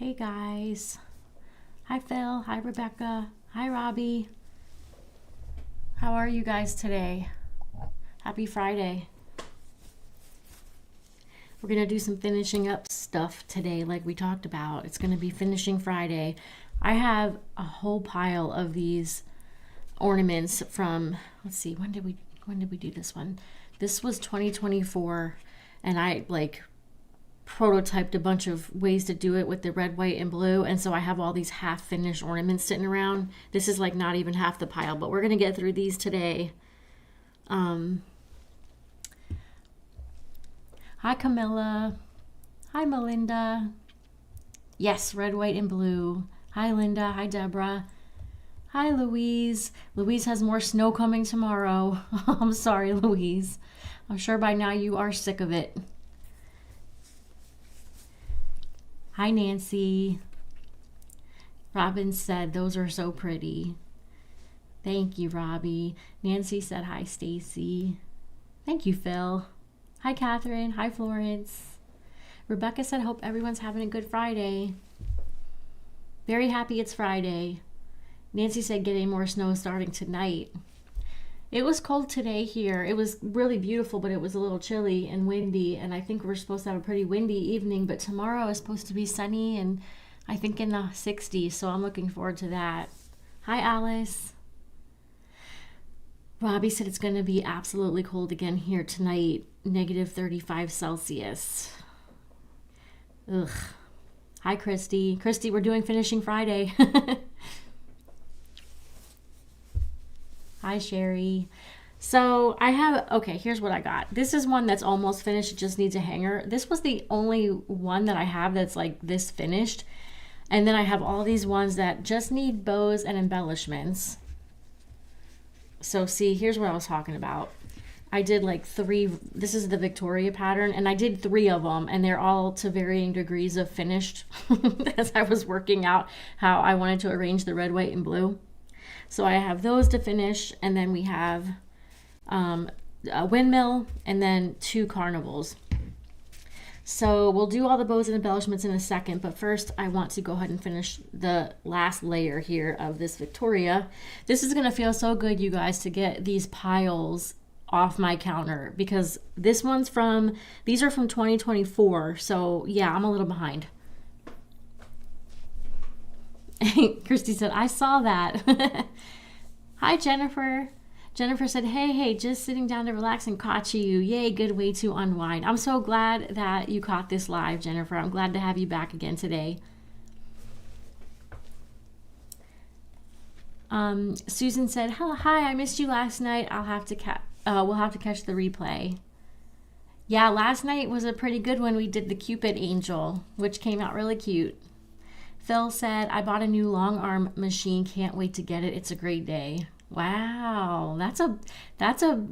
Hey guys. Hi Phil. Hi Rebecca. Hi Robbie. How are you guys today? Happy Friday. We're going to do some finishing up stuff today like we talked about. It's going to be Finishing Friday. I have a whole pile of these ornaments from, let's see, when did we do this one? This was 2024, and I prototyped a bunch of ways to do it with the red, white, and blue, and so I have all these half finished ornaments sitting around. This is like not even half the pile, but we're gonna get through these today. Hi Camilla. Hi Melinda. Yes, red, white, and blue. Hi Linda. Hi Deborah. Hi Louise. Louise has more snow coming tomorrow. I'm sorry, Louise. I'm sure by now you are sick of it. Hi Nancy. Robin said those are so pretty. Thank you, Robbie. Nancy said hi, Stacy. Thank you, Phil. Hi Catherine. Hi Florence. Rebecca said hope everyone's having a good Friday. Very happy it's Friday. Nancy said getting more snow starting tonight. It was cold today here. It was really beautiful, but it was a little chilly and windy, and I think we're supposed to have a pretty windy evening, but tomorrow is supposed to be sunny and I think in the 60s, so I'm looking forward to that. Hi, Alice. Robbie said it's going to be absolutely cold again here tonight, -35 Celsius. Ugh. Hi, Christy. Christy, we're doing Finishing Friday. Hi, Sherry. So I have, okay, here's what I got. This is one that's almost finished. It just needs a hanger. This was the only one that I have that's like this finished. And then I have all these ones that just need bows and embellishments. So see, here's what I was talking about. I did like 3, this is the Victoria pattern, and I did 3 of them, and they're all to varying degrees of finished as I was working out how I wanted to arrange the red, white, and blue. So I have those to finish, and then we have a windmill, and then 2 carnivals. So we'll do all the bows and embellishments in a second, but first I want to go ahead and finish the last layer here of this Victoria. This is going to feel so good, you guys, to get these piles off my counter, because these are from 2024, so yeah, I'm a little behind. Christy said, I saw that. Hi, Jennifer. Jennifer said, hey, just sitting down to relax and caught you. Yay, good way to unwind. I'm so glad that you caught this live, Jennifer. I'm glad to have you back again today. Susan said, hi, I missed you last night. We'll have to catch the replay. Yeah, last night was a pretty good one. We did the Cupid Angel, which came out really cute. Phil said, I bought a new long arm machine. Can't wait to get it. It's a great day. Wow, that's a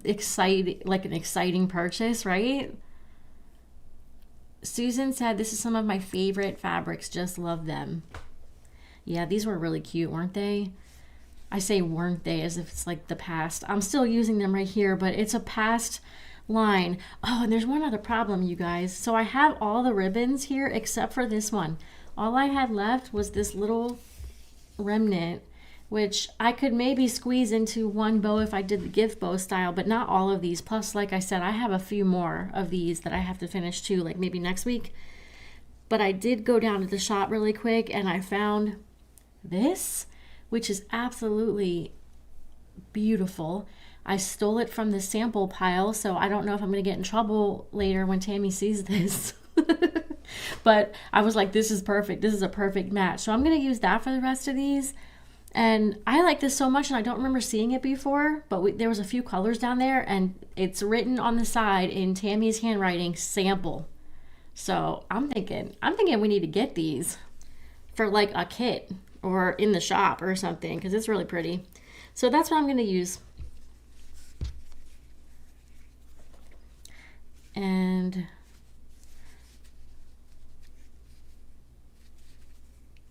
exciting purchase, right? Susan said, this is some of my favorite fabrics. Just love them. Yeah, these were really cute, weren't they? I say weren't they as if it's like the past. I'm still using them right here, but it's a past line. Oh, and there's one other problem, you guys. So I have all the ribbons here except for this one. All I had left was this little remnant, which I could maybe squeeze into one bow if I did the gift bow style, but not all of these. Plus, like I said, I have a few more of these that I have to finish too, like maybe next week. But I did go down to the shop really quick and I found this, which is absolutely beautiful. I stole it from the sample pile, so I don't know if I'm going to get in trouble later when Tammy sees this. But I was like, this is perfect. This is a perfect match. So I'm going to use that for the rest of these. And I like this so much, and I don't remember seeing it before, but there was a few colors down there, and it's written on the side in Tammy's handwriting, sample. So I'm thinking we need to get these for like a kit or in the shop or something, because it's really pretty. So that's what I'm going to use. And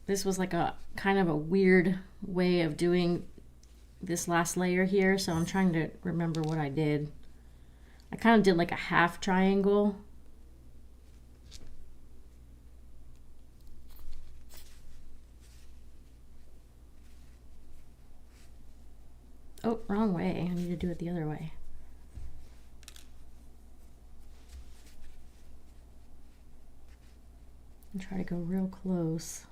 this was like a kind of a weird way of doing this last layer here, so I'm trying to remember what I did. I kind of did like a half triangle. Oh, wrong way. I need to do it the other way. And try to go real close.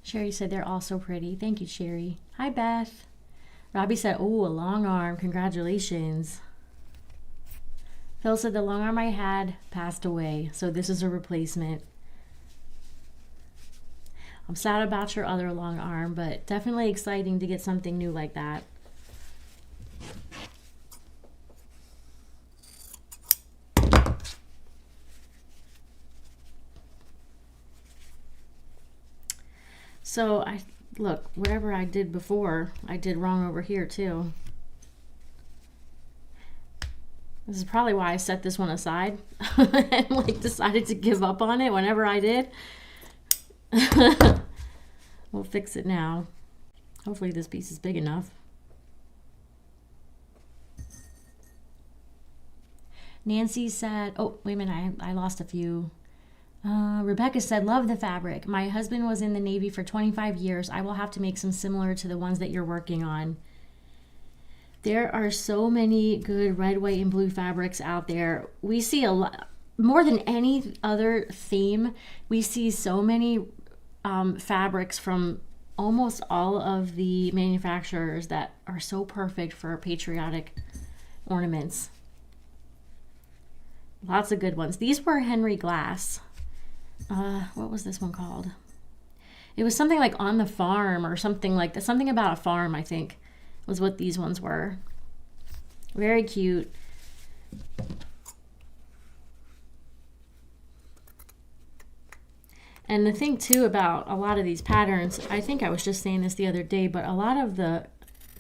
Sherry said they're all so pretty. Thank you, Sherry. Hi, Beth. Robbie said, oh, a long arm. Congratulations. Phil said the long arm I had passed away, so this is a replacement. I'm sad about your other long arm, but definitely exciting to get something new like that. So look, whatever I did before, I did wrong over here too. This is probably why I set this one aside and like decided to give up on it whenever I did. We'll fix it now. Hopefully this piece is big enough. Nancy said, oh, wait a minute, I lost a few. Rebecca said, love the fabric. My husband was in the Navy for 25 years. I will have to make some similar to the ones that you're working on. There are so many good red, white, and blue fabrics out there. We see a lot, more than any other theme, we see so many fabrics from almost all of the manufacturers that are so perfect for patriotic ornaments. Lots of good ones. These were Henry Glass. What was this one called? It was something like On the Farm or something like that. Something about a farm, I think, was what these ones were. Very cute. And the thing too about a lot of these patterns, I think I was just saying this the other day, but a lot of the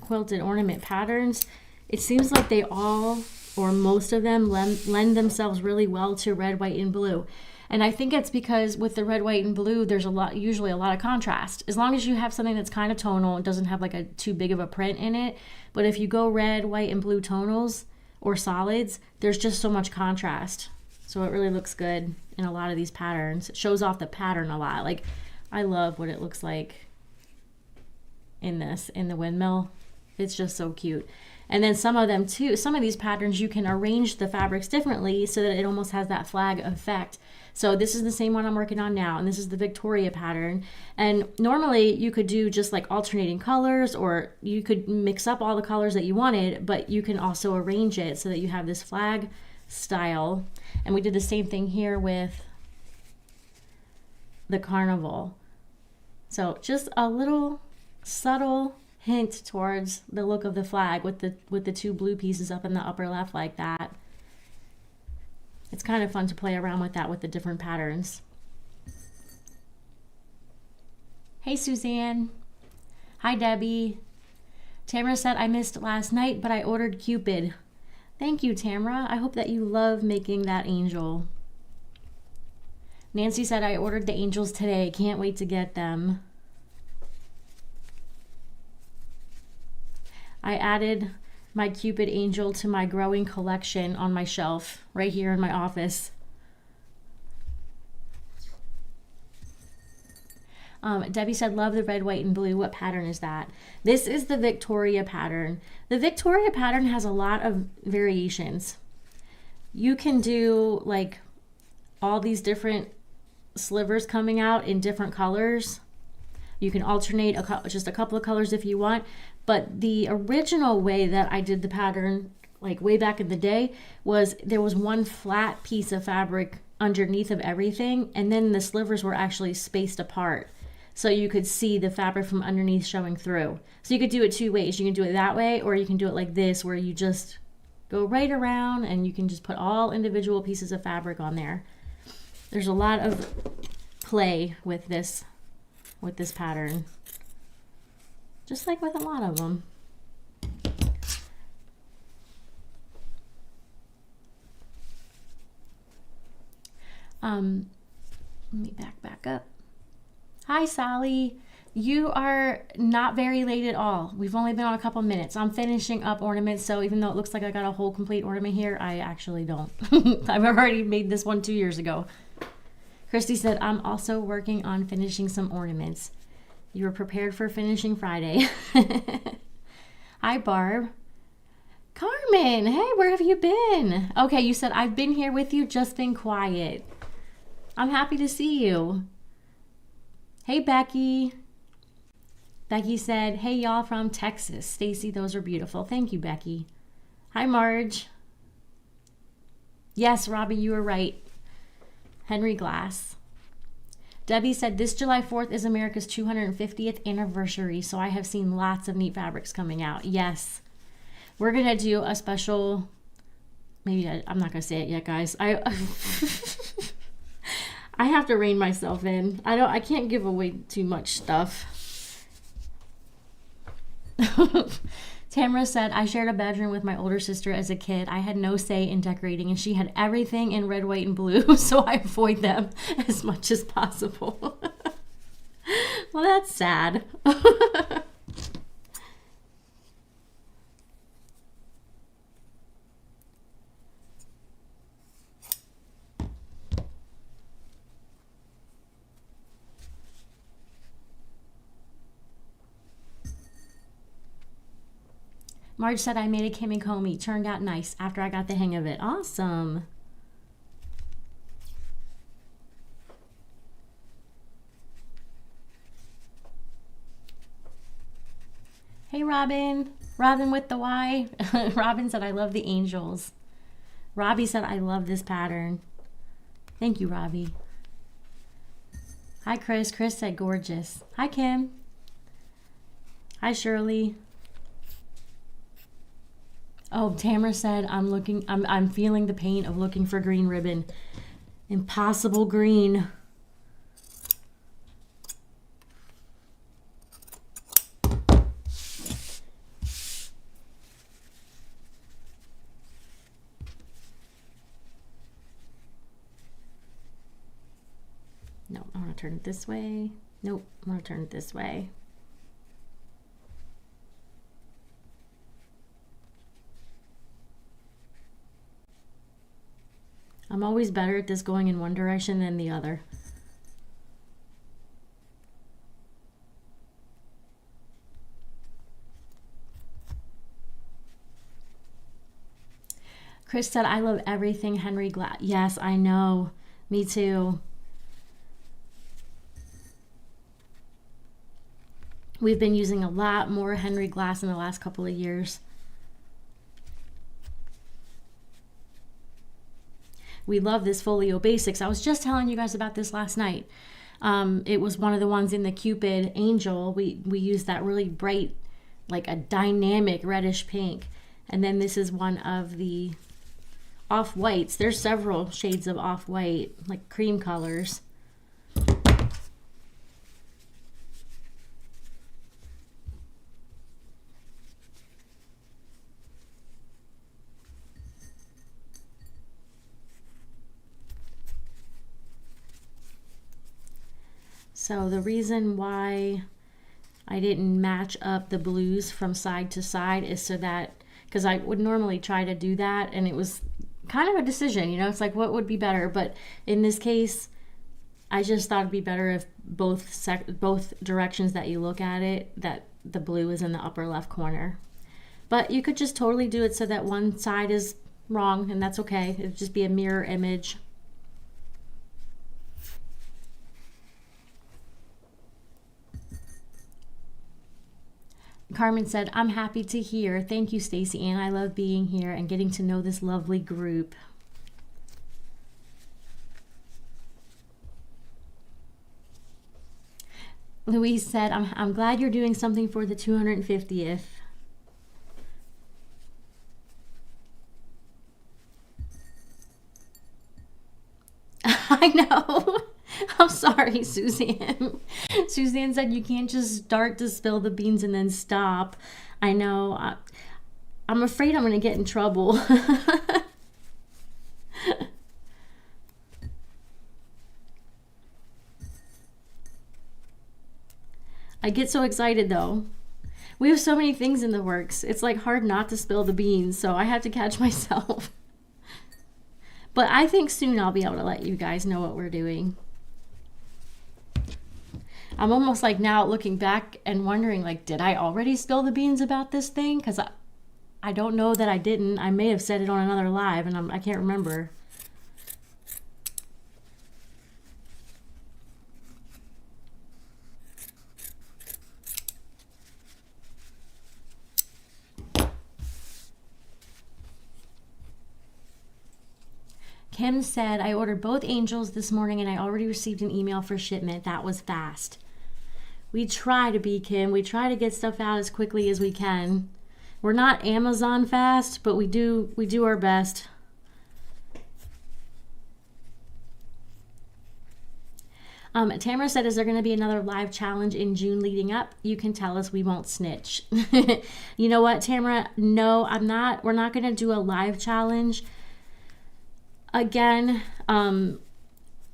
quilted ornament patterns, it seems like they all, or most of them, lend themselves really well to red, white, and blue. And I think it's because with the red, white, and blue, there's usually a lot of contrast. As long as you have something that's kind of tonal, it doesn't have like a too big of a print in it. But if you go red, white, and blue tonals or solids, there's just so much contrast. So it really looks good in a lot of these patterns. It shows off the pattern a lot. Like, I love what it looks like in the windmill. It's just so cute. And then some of them too, some of these patterns, you can arrange the fabrics differently so that it almost has that flag effect. So this is the same one I'm working on now, and this is the Victoria pattern. And normally you could do just like alternating colors, or you could mix up all the colors that you wanted, but you can also arrange it so that you have this flag style. And we did the same thing here with the carnival. So just a little subtle hint towards the look of the flag with the two blue pieces up in the upper left like that. It's kind of fun to play around with that with the different patterns. Hey Suzanne. Hi Debbie. Tamara said, I missed last night, but I ordered Cupid. Thank you, Tamara. I hope that you love making that angel. Nancy said, I ordered the angels today. Can't wait to get them. I added my Cupid angel to my growing collection on my shelf right here in my office. Debbie said, love the red, white, and blue. What pattern is that? This is the Victoria pattern. The Victoria pattern has a lot of variations. You can do like all these different slivers coming out in different colors. You can alternate just a couple of colors if you want. But the original way that I did the pattern, like way back in the day, was there was one flat piece of fabric underneath of everything, and then the slivers were actually spaced apart. So you could see the fabric from underneath showing through. So you could do it two ways. You can do it that way, or you can do it like this, where you just go right around and you can just put all individual pieces of fabric on there. There's a lot of play with this pattern. just like with a lot of them. Let me back up. Hi, Sally. You are not very late at all. We've only been on a couple minutes. I'm finishing up ornaments, so even though it looks like I got a whole complete ornament here, I actually don't. I've already made this one 2 years ago. Christy said, I'm also working on finishing some ornaments. You were prepared for finishing Friday. Hi, Barb. Carmen, hey, where have you been? Okay, you said, I've been here with you, just been quiet. I'm happy to see you. Hey, Becky. Becky said, hey, y'all from Texas. Stacy, those are beautiful. Thank you, Becky. Hi, Marge. Yes, Robbie, you were right. Henry Glass. Debbie said, this July 4th is America's 250th anniversary, so I have seen lots of neat fabrics coming out. Yes. We're going to do a special, maybe I'm not going to say it yet, guys. I have to rein myself in. I can't give away too much stuff. Tamara said, I shared a bedroom with my older sister as a kid. I had no say in decorating, and she had everything in red, white, and blue, so I avoid them as much as possible. Well, that's sad. Marge said, I made a kimikomi. Turned out nice after I got the hang of it. Awesome. Hey, Robin. Robin with the Y. Robin said, I love the angels. Robbie said, I love this pattern. Thank you, Robbie. Hi, Chris. Chris said, gorgeous. Hi, Kim. Hi, Shirley. Oh, Tamara said, I'm feeling the pain of looking for green ribbon. Impossible green. No, I want to turn it this way. Nope, I want to turn it this way. I'm always better at this going in one direction than the other. Chris said, I love everything Henry Glass. Yes, I know. Me too. We've been using a lot more Henry Glass in the last couple of years. We love this Folio Basics. I was just telling you guys about this last night. It was one of the ones in the Cupid Angel. We used that really bright, like a dynamic reddish pink. And then this is one of the off-whites. There's several shades of off-white, like cream colors. So the reason why I didn't match up the blues from side to side is so that, because I would normally try to do that, and it was kind of a decision, you know, it's like what would be better, but in this case, I just thought it'd be better if both directions that you look at it, that the blue is in the upper left corner. But you could just totally do it so that one side is wrong, and that's okay. It'd just be a mirror image. Carmen said, I'm happy to hear. Thank you, Stacy Ann. I love being here and getting to know this lovely group. Louise said, I'm glad you're doing something for the 250th. I know. I'm sorry. Sorry, Suzanne. Suzanne said you can't just start to spill the beans and then stop. I know. I'm afraid I'm going to get in trouble. I get so excited though. We have so many things in the works. It's like hard not to spill the beans, so I have to catch myself. But I think soon I'll be able to let you guys know what we're doing. I'm almost like now looking back and wondering, like, did I already spill the beans about this thing? Because I don't know that I didn't. I may have said it on another live and I can't remember. Kim said, I ordered both angels this morning and I already received an email for shipment. That was fast. We try to be, Kim. We try to get stuff out as quickly as we can. We're not Amazon fast, but we do our best. Tamara said, is there going to be another live challenge in June leading up? You can tell us, we won't snitch. You know what, Tamara? No, I'm not. We're not going to do a live challenge. Again,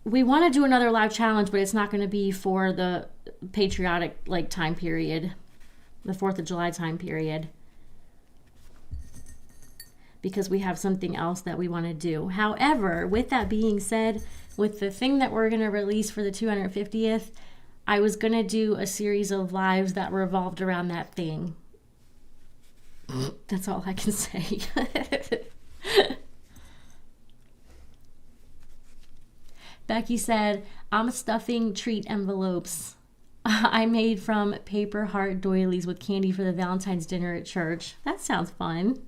we want to do another live challenge, but it's not going to be for the patriotic time period, the 4th of July time period, because we have something else that we want to do. However, with that being said, with the thing that we're going to release for the 250th, I was going to do a series of lives that revolved around that thing. That's all I can say. Becky said, I'm stuffing treat envelopes I made from paper heart doilies with candy for the Valentine's dinner at church. That sounds fun.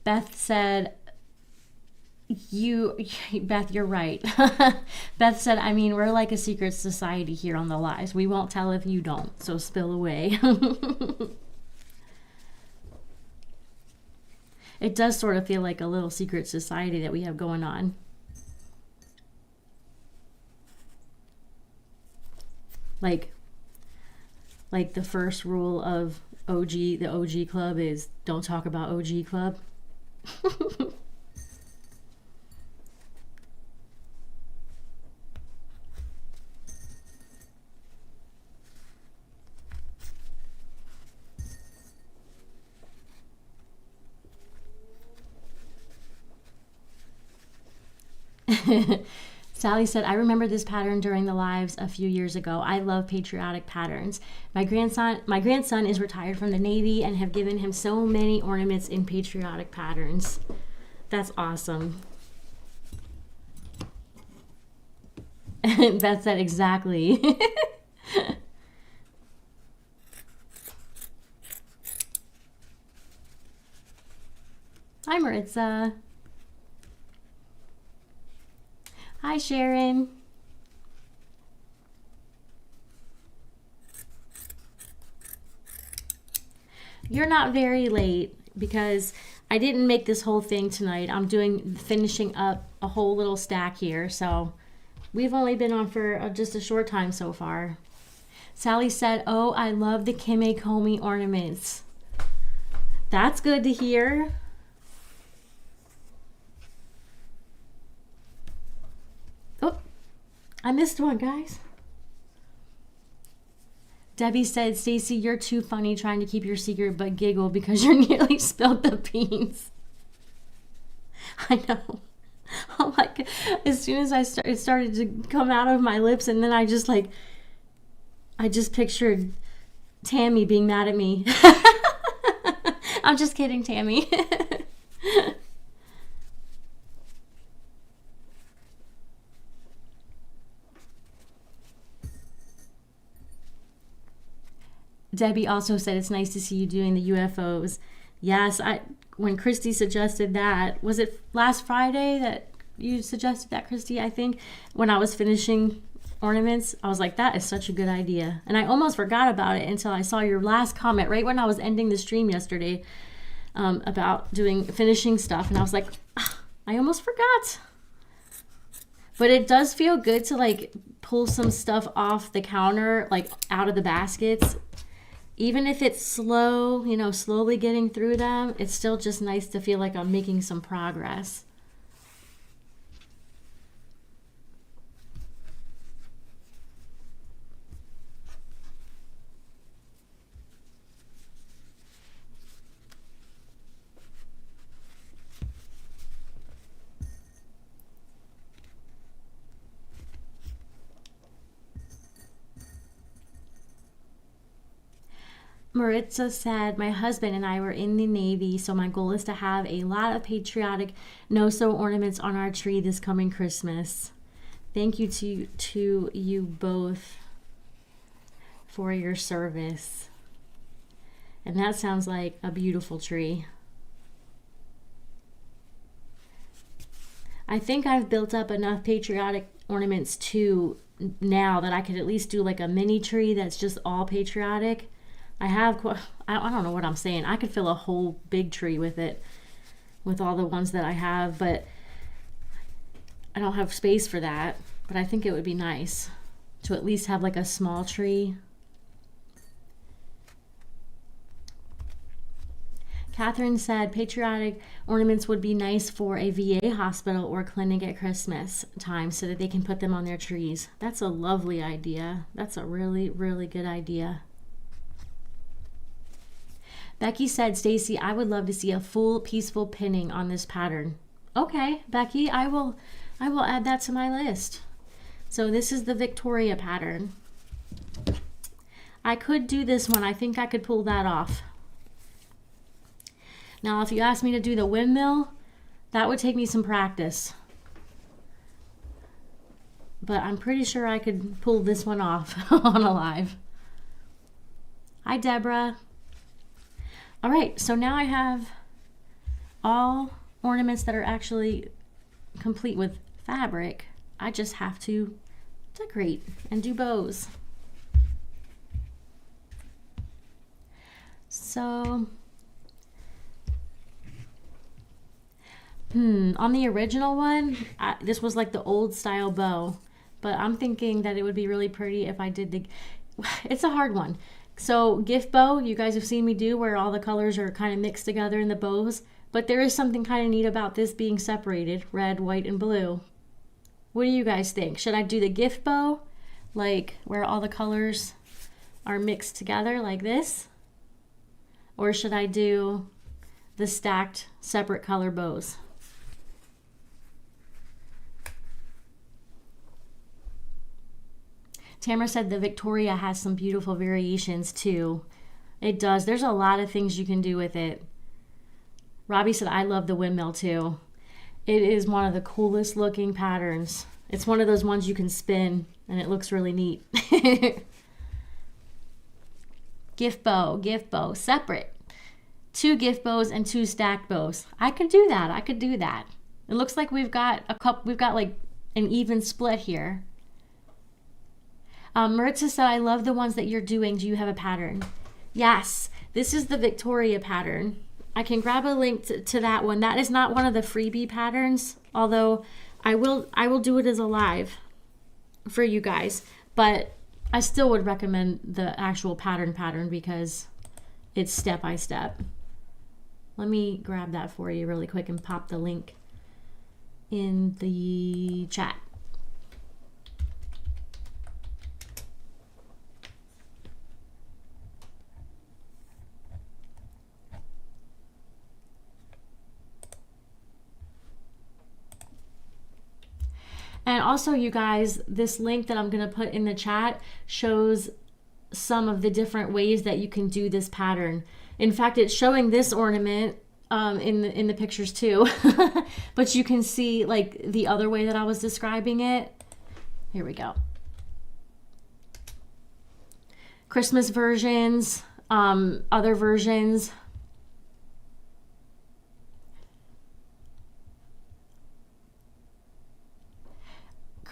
Beth said, Beth, you're right. Beth said, I mean, we're like a secret society here on the lives. We won't tell if you don't, so spill away. It does sort of feel like a little secret society that we have going on. Like the first rule of the OG club is don't talk about OG club. Sally said, I remember this pattern during the lives a few years ago. I love patriotic patterns. My grandson is retired from the Navy and have given him so many ornaments in patriotic patterns. That's awesome. Beth said, exactly. Hi, Maritza. Hi, Sharon. You're not very late because I didn't make this whole thing tonight. I'm finishing up a whole little stack here. So we've only been on for just a short time so far. Sally said, oh, I love the Kime Komi ornaments. That's good to hear. Oh, I missed one, guys. Debbie said, Stacy, you're too funny trying to keep your secret but giggle because you nearly spilled the beans. I know. Oh my God. As soon as it started to come out of my lips, and then I just pictured Tammy being mad at me. I'm just kidding, Tammy. Debbie also said it's nice to see you doing the UFOs. Yes, when Christy suggested that, was it last Friday that you suggested that, Christy? I think when I was finishing ornaments, I was like, that is such a good idea. And I almost forgot about it until I saw your last comment right when I was ending the stream yesterday about finishing stuff. And I was like, I almost forgot. But it does feel good to like pull some stuff off the counter, like out of the baskets. Even if it's slow, you know, slowly getting through them, it's still just nice to feel like I'm making some progress. Maritza said, my husband and I were in the Navy, so my goal is to have a lot of patriotic no-sew ornaments on our tree this coming Christmas. Thank you to you both for your service. And that sounds like a beautiful tree. I think I've built up enough patriotic ornaments too now that I could at least do like a mini tree that's just all patriotic. I don't know what I'm saying. I could fill a whole big tree with it, with all the ones that I have, but I don't have space for that. But I think it would be nice to at least have like a small tree. Catherine said patriotic ornaments would be nice for a VA hospital or clinic at Christmas time so that they can put them on their trees. That's a lovely idea. That's a really, really good idea. Becky said, Stacy, I would love to see a full peaceful pinning on this pattern. Okay, Becky, I will add that to my list. So this is the Victoria pattern. I could do this one. I think I could pull that off. Now, if you ask me to do the windmill, that would take me some practice. But I'm pretty sure I could pull this one off on a live. Hi, Deborah. All right, so now I have all ornaments that are actually complete with fabric. I just have to decorate and do bows. So, on the original one, this was like the old style bow, but I'm thinking that it would be really pretty if I did it's a hard one. So gift bow, you guys have seen me do where all the colors are kind of mixed together in the bows, but there is something kind of neat about this being separated, red, white, and blue. What do you guys think? Should I do the gift bow, like where all the colors are mixed together like this? Or should I do the stacked separate color bows? Tamara said the Victoria has some beautiful variations too. It does. There's a lot of things you can do with it. Robbie said, I love the windmill too. It is one of the coolest looking patterns. It's one of those ones you can spin and it looks really neat. Gift bow, separate. 2 gift bows and 2 stacked bows. I could do that. It looks like we've got like an even split here. Maritza said, I love the ones that you're doing. Do you have a pattern? Yes, this is the Victoria pattern. I can grab a link to that one. That is not one of the freebie patterns, although I will do it as a live for you guys. But I still would recommend the actual pattern because it's step by step. Let me grab that for you really quick and pop the link in the chat. And also, you guys, this link that I'm going to put in the chat shows some of the different ways that you can do this pattern. In fact, it's showing this ornament in the pictures too. But you can see like the other way that I was describing it. Here we go. Christmas versions, other versions.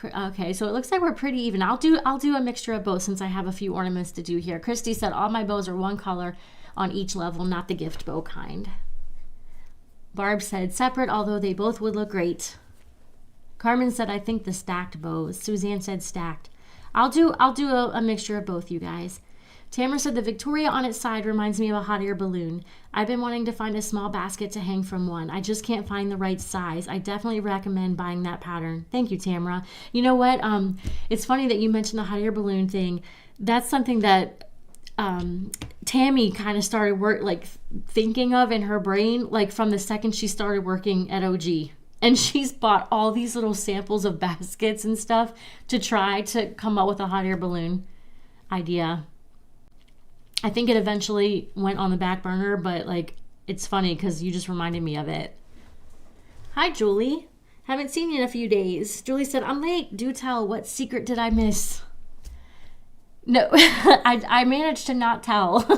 Okay, so it looks like we're pretty even. I'll do a mixture of both since I have a few ornaments to do here. Christy said all my bows are one color on each level, not the gift bow kind. Barb said separate, although they both would look great. Carmen said, I think the stacked bows. Suzanne said stacked. I'll do a mixture of both, you guys. Tamara said the Victoria on its side reminds me of a hot air balloon. I've been wanting to find a small basket to hang from one. I just can't find the right size. I definitely recommend buying that pattern. Thank you, Tamara. You know what? It's funny that you mentioned the hot air balloon thing. That's something that Tammy kind of started thinking of in her brain, like from the second she started working at OG. And she's bought all these little samples of baskets and stuff to try to come up with a hot air balloon idea. I think it eventually went on the back burner, but like, it's funny because you just reminded me of it. Hi, Julie. Haven't seen you in a few days. Julie said, I'm late. Do tell. What secret did I miss? No, I managed to not tell.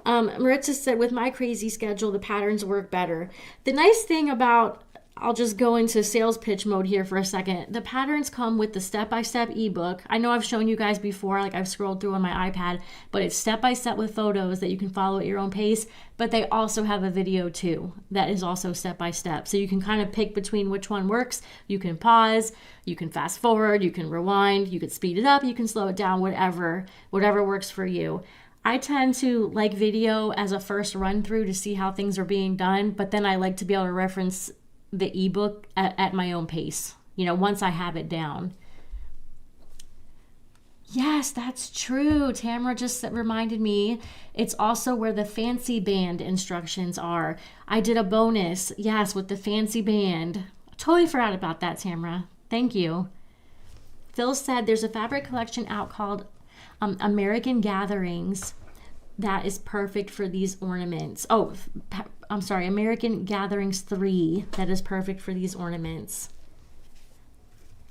Maritza said, with my crazy schedule, the patterns work better. The nice thing about, I'll just go into sales pitch mode here for a second. The patterns come with the step-by-step ebook. I know I've shown you guys before, like I've scrolled through on my iPad, but it's step-by-step with photos that you can follow at your own pace. But they also have a video too that is also step-by-step. So you can kind of pick between which one works. You can pause, you can fast forward, you can rewind, you can speed it up, you can slow it down, whatever works for you. I tend to like video as a first run through to see how things are being done, but then I like to be able to reference the ebook at my own pace, once I have it down. Yes, that's true. Tamara just reminded me. It's also where the fancy band instructions are. I did a bonus, yes, with the fancy band. Totally forgot about that, Tamara. Thank you. Phil said there's a fabric collection out called American Gatherings that is perfect for these ornaments. Oh, I'm sorry, American Gatherings 3 that is perfect for these ornaments.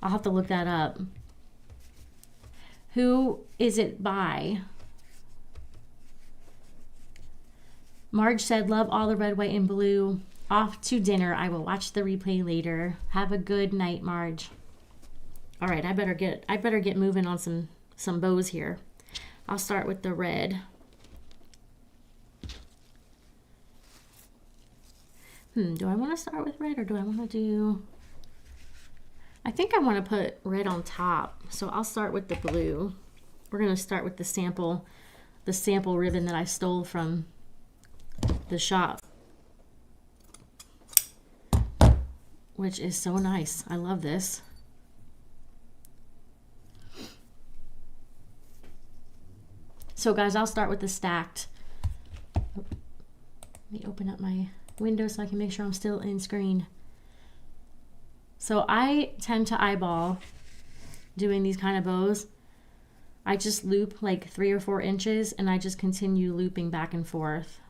I'll have to look that up. Who is it by? Marge said, love all the red, white, and blue. Off to dinner. I will watch the replay later. Have a good night, Marge. All right, I better get moving on some bows here. I'll start with the red. Do I want to start with red or do I want to do... I think I want to put red on top, so I'll start with the blue. We're going to start with the sample ribbon that I stole from the shop, which is so nice. I love this. So guys, I'll start with the stacked. Let me open up my window so I can make sure I'm still in screen. So I tend to eyeball doing these kind of bows. I just loop like 3 or 4 inches and I just continue looping back and forth.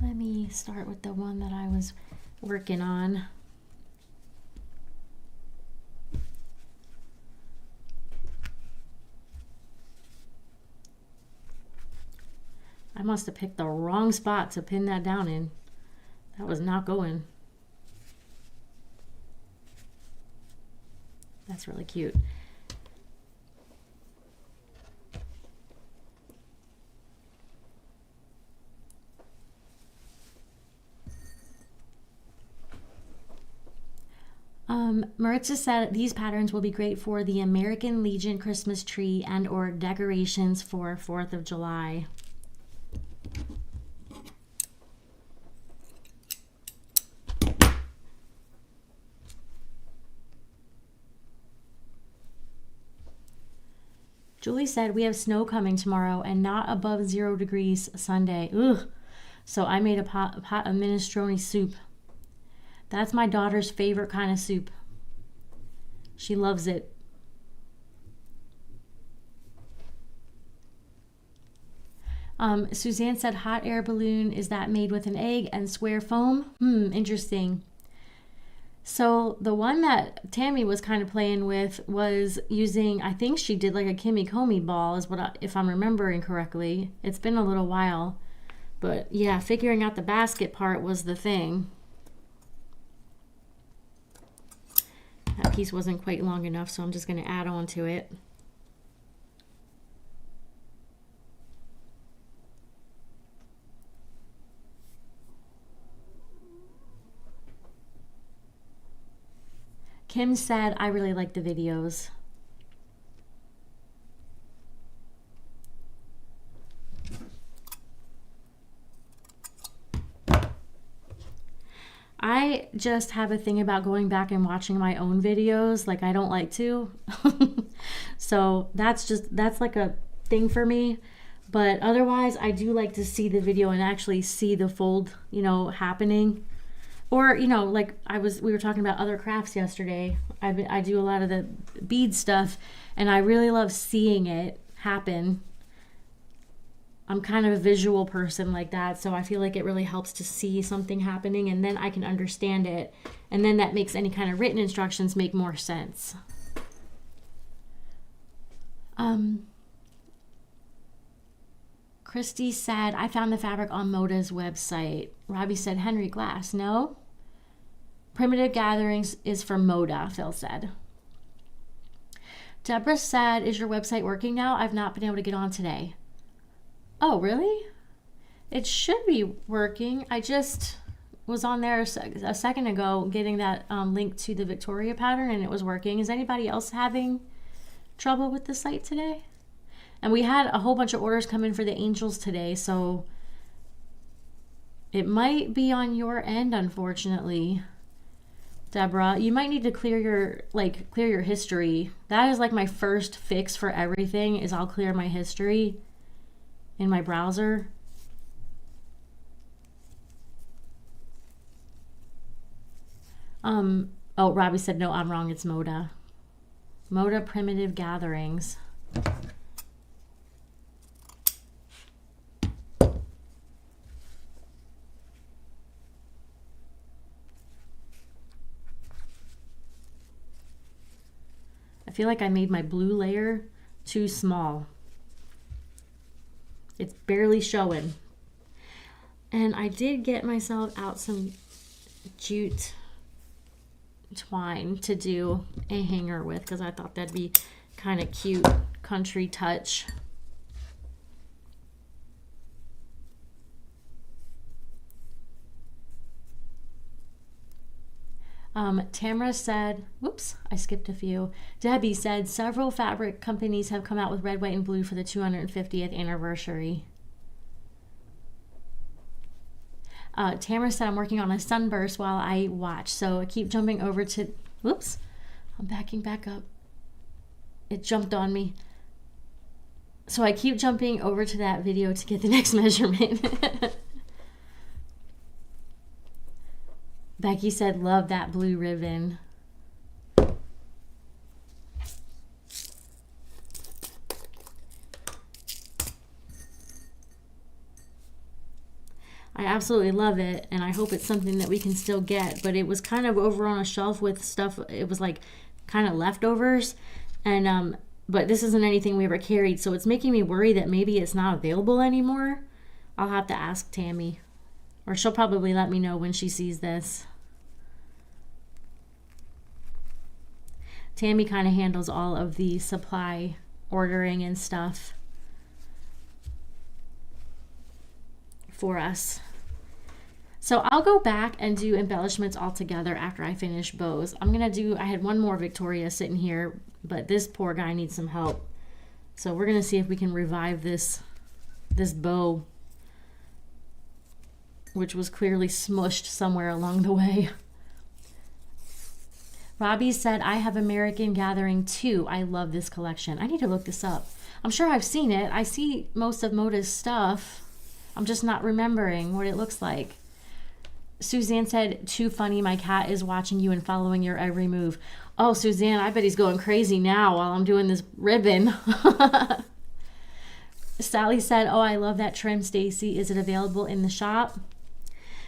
Let me start with the one that I was working on. I must have picked the wrong spot to pin that down in. That was not going. That's really cute. Maritza said these patterns will be great for the American Legion Christmas tree and or decorations for 4th of July. Julie said we have snow coming tomorrow and not above 0 degrees Sunday. Ugh. So I made a pot of minestrone soup. That's my daughter's favorite kind of soup. She loves it. Suzanne said hot air balloon, is that made with an egg and square foam? Interesting. So the one that Tammy was kind of playing with was using, I think she did like a Kimmy ball is if I'm remembering correctly. It's been a little while. But yeah, figuring out the basket part was the thing. That piece wasn't quite long enough, so I'm just going to add on to it. Kim said, I really like the videos. I just have a thing about going back and watching my own videos. Like, I don't like to. So that's like a thing for me. But otherwise, I do like to see the video and actually see the fold, you know, happening. Or, you know, like we were talking about other crafts yesterday. I do a lot of the bead stuff, and I really love seeing it happen. I'm kind of a visual person like that, so I feel like it really helps to see something happening, and then I can understand it. And then that makes any kind of written instructions make more sense. Christy said, I found the fabric on Moda's website. Robbie said, Henry Glass. No? Primitive Gatherings is for Moda, Phil said. Deborah said, is your website working now? I've not been able to get on today. Oh, really? It should be working. I just was on there a second ago getting that link to the Victoria pattern, and it was working. Is anybody else having trouble with the site today? And we had a whole bunch of orders come in for the angels today, so it might be on your end, unfortunately. Deborah, you might need to clear your history. That is like my first fix for everything, is I'll clear my history in my browser. Oh, Robbie said, no, I'm wrong. It's Moda. Moda Primitive Gatherings. I feel like I made my blue layer too small. It's barely showing. And I did get myself out some jute twine to do a hanger with, because I thought that'd be kind of cute, country touch. Tamara said, whoops, I skipped a few. Debbie said, several fabric companies have come out with red, white, and blue for the 250th anniversary. Tamara said, I'm working on a sunburst while I watch. So I keep jumping over to, whoops, I'm backing back up. It jumped on me. So I keep jumping over to that video to get the next measurement. Becky said, love that blue ribbon. I absolutely love it, and I hope it's something that we can still get, but it was kind of over on a shelf with stuff. It was like kind of leftovers, and but this isn't anything we ever carried, so it's making me worry that maybe it's not available anymore. I'll have to ask Tammy, or she'll probably let me know when she sees this. Tammy kind of handles all of the supply ordering and stuff for us. So I'll go back and do embellishments all together after I finish bows. I had one more Victoria sitting here, but this poor guy needs some help. So we're gonna see if we can revive this bow, which was clearly smushed somewhere along the way. Robbie said, I have American Gathering too. I love this collection. I need to look this up. I'm sure I've seen it. I see most of Moda's stuff. I'm just not remembering what it looks like. Suzanne said, too funny. My cat is watching you and following your every move. Oh, Suzanne, I bet he's going crazy now while I'm doing this ribbon. Sally said, oh, I love that trim, Stacy. Is it available in the shop?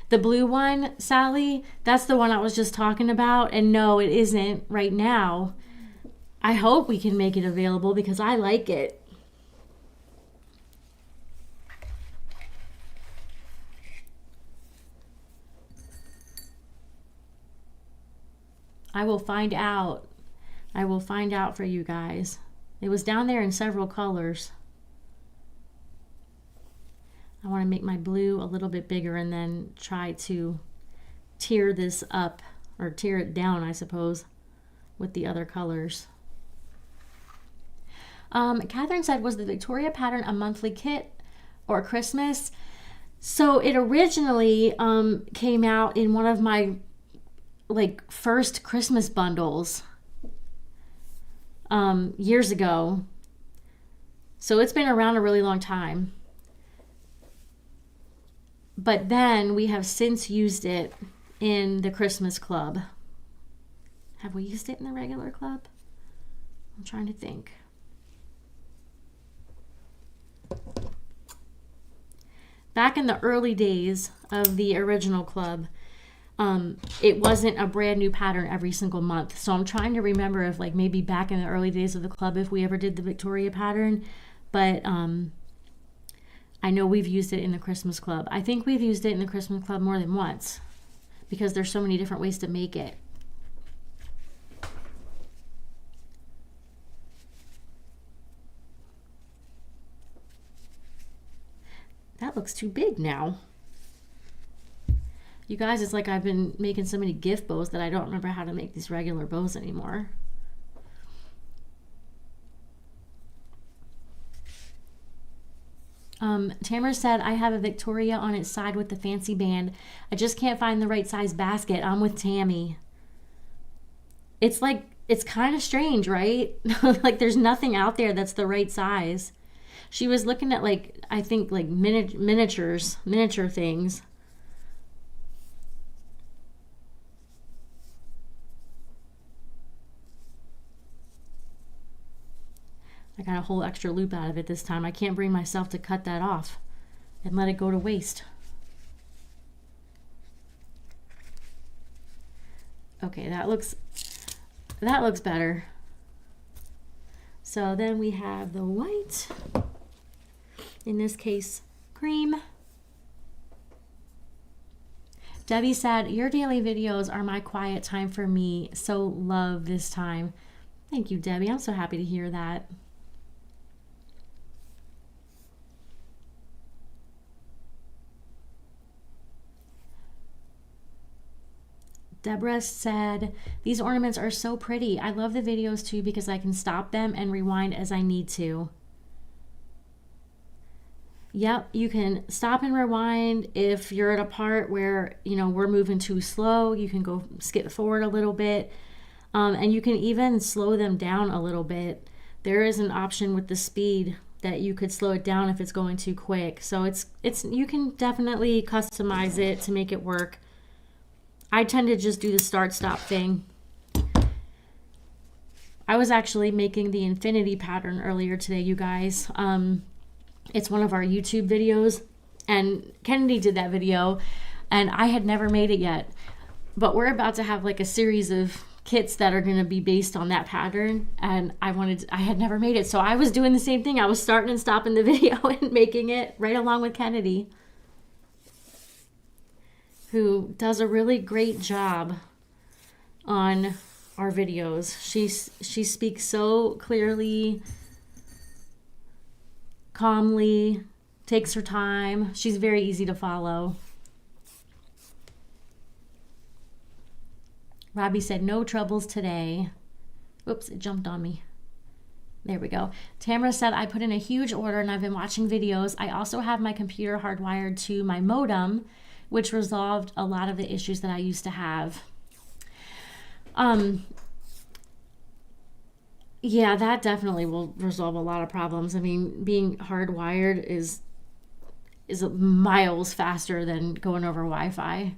The blue one, Sally, that's the one I was just talking about. And no, it isn't right now. I hope we can make it available because I like it. I will find out. I will find out for you guys. It was down there in several colors. I want to make my blue a little bit bigger and then try to tear this up, or tear it down, I suppose, with the other colors. Catherine said, was the Victoria pattern a monthly kit or Christmas? So it originally came out in one of my first Christmas bundles years ago. So it's been around a really long time. But then we have since used it in the Christmas club. Have we used it in the regular club? I'm trying to think. Back in the early days of the original club, it wasn't a brand new pattern every single month. So I'm trying to remember if maybe back in the early days of the club, if we ever did the Victoria pattern. But I know we've used it in the Christmas club. I think we've used it in the Christmas club more than once because there's so many different ways to make it. That looks too big now. You guys, it's like I've been making so many gift bows that I don't remember how to make these regular bows anymore. Tamara said, I have a Victoria on its side with the fancy band. I just can't find the right size basket. I'm with Tammy. It's kind of strange, right? There's nothing out there that's the right size. She was looking at I think miniature things. I got a whole extra loop out of it this time. I can't bring myself to cut that off and let it go to waste. Okay, that looks better. So then we have the white, in this case, cream. Debbie said, your daily videos are my quiet time for me. So love this time. Thank you, Debbie. I'm so happy to hear that. Deborah said, these ornaments are so pretty. I love the videos too because I can stop them and rewind as I need to. Yep, you can stop and rewind if you're at a part where, we're moving too slow. You can go skip forward a little bit. And you can even slow them down a little bit. There is an option with the speed that you could slow it down if it's going too quick. So you can definitely customize it to make it work. I tend to just do the start-stop thing. I was actually making the infinity pattern earlier today, you guys. It's one of our YouTube videos, and Kennedy did that video, and I had never made it yet. But we're about to have a series of kits that are going to be based on that pattern, and I had never made it. So I was doing the same thing. I was starting and stopping the video and making it right along with Kennedy, who does a really great job on our videos. She speaks so clearly, calmly, takes her time. She's very easy to follow. Robbie said, no troubles today. Whoops, it jumped on me. There we go. Tamara said, I put in a huge order and I've been watching videos. I also have my computer hardwired to my modem, which resolved a lot of the issues that I used to have. Yeah, that definitely will resolve a lot of problems. I mean, being hardwired is miles faster than going over Wi-Fi.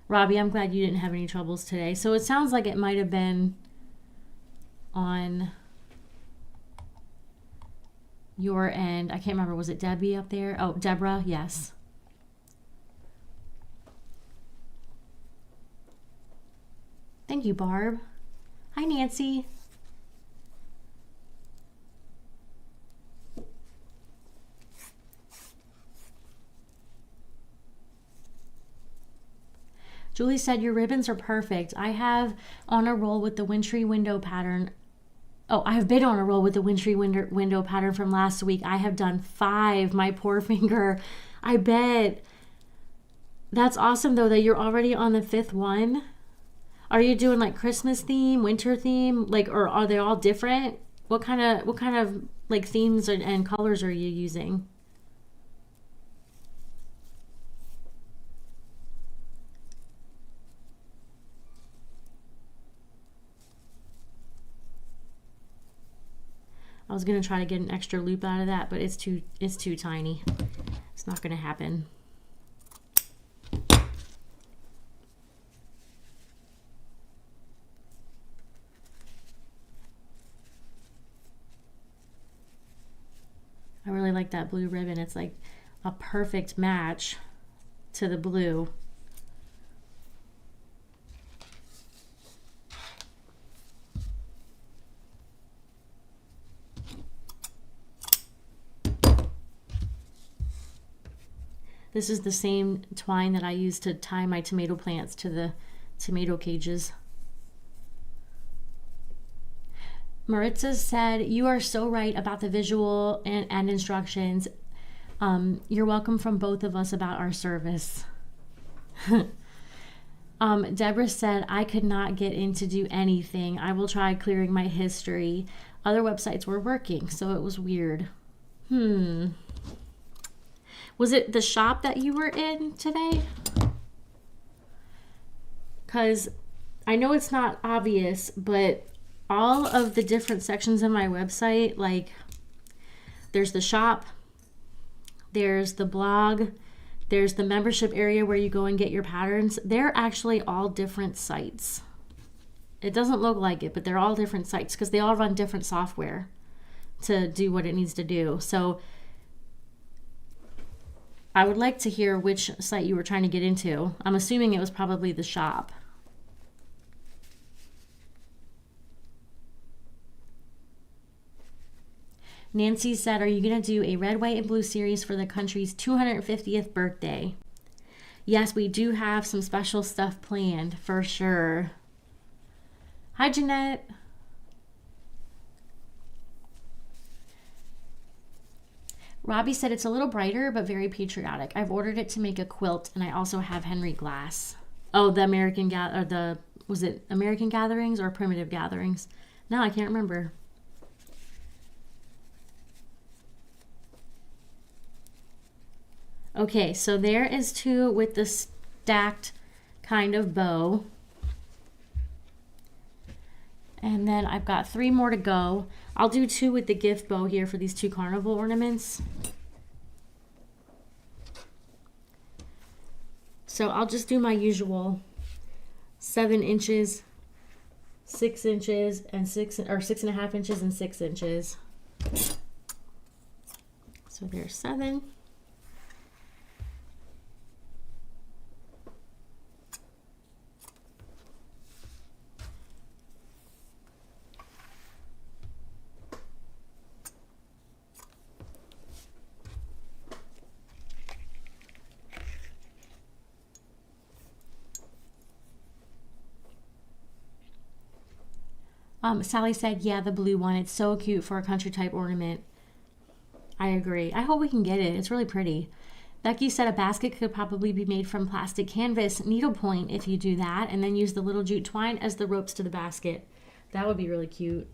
Robbie, I'm glad you didn't have any troubles today. So it sounds like it might have been on your end. I can't remember. Was it Debbie up there? Oh, Deborah, yes. Thank you, Barb. Hi, Nancy. Julie said, your ribbons are perfect. I have on a roll with the wintry window pattern. Oh, I have been on a roll with the wintry window pattern from last week. I have done 5. My poor finger. I bet. That's awesome, though, that you're already on the 5th one. Are you doing like Christmas theme, winter theme? Like, or are they all different? What kind of like themes and colors are you using? I was gonna try to get an extra loop out of that, but it's too tiny. It's not gonna happen. I really like that blue ribbon. It's like a perfect match to the blue. This is the same twine that I use to tie my tomato plants to the tomato cages. Maritza said, you are so right about the visual and instructions. You're welcome from both of us about our service. Deborah said, I could not get in to do anything. I will try clearing my history. Other websites were working, so it was weird. Was it the shop that you were in today? Because I know it's not obvious, but all of the different sections of my website, like there's the shop, there's the blog, there's the membership area where you go and get your patterns. They're actually all different sites. It doesn't look like it, but they're all different sites because they all run different software to do what it needs to do. So I would like to hear which site you were trying to get into. I'm assuming it was probably the shop. Nancy said, are you going to do a red, white, and blue series for the country's 250th birthday? Yes, we do have some special stuff planned for sure. Hi, Jeanette. Robbie said it's a little brighter, but very patriotic. I've ordered it to make a quilt, and I also have Henry Glass. Oh, the was it American Gatherings or Primitive Gatherings? No, I can't remember. Okay, so there is 2 with the stacked kind of bow. And then I've got 3 more to go. I'll do 2 with the gift bow here for these 2 carnival ornaments. So I'll just do my usual 7 inches, 6 inches, and 6.5 inches and 6 inches. So there's 7. Sally said, yeah, the blue one. It's so cute for a country type ornament. I agree. I hope we can get it. It's really pretty. Becky said a basket could probably be made from plastic canvas needlepoint if you do that, and then use the little jute twine as the ropes to the basket. That would be really cute.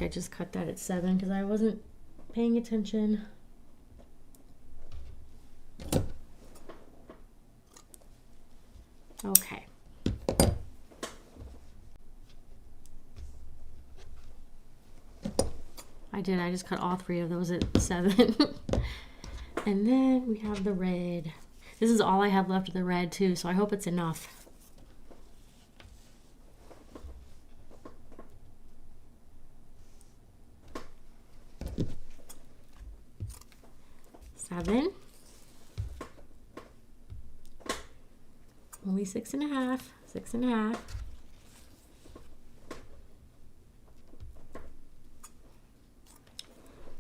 I just cut that at 7 because I wasn't paying attention. Okay. I just cut all 3 of those at 7. And then we have the red. This is all I have left of the red too, so I hope it's enough. Seven. Only 6.5. 6.5.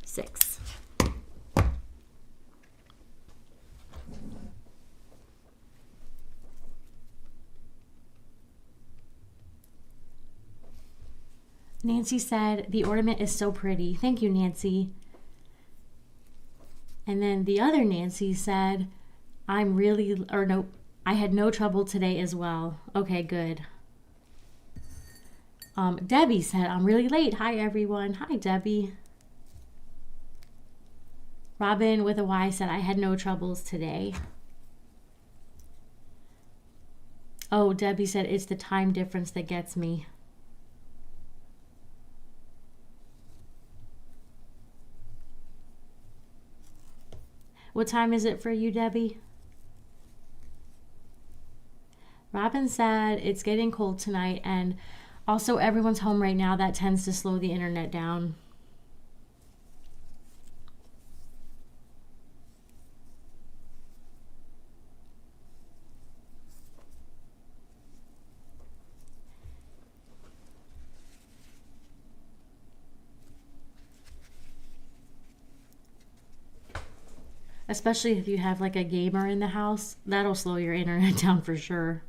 Six. Nancy said, the ornament is so pretty. Thank you, Nancy. And then the other Nancy said, I had no trouble today as well. Okay, good. Debbie said, I'm really late. Hi, everyone. Hi, Debbie. Robin with a Y said, I had no troubles today. Oh, Debbie said, it's the time difference that gets me. What time is it for you, Debbie? Robin said it's getting cold tonight, and also everyone's home right now. That tends to slow the internet down. Especially if you have like a gamer in the house, that'll slow your internet down for sure.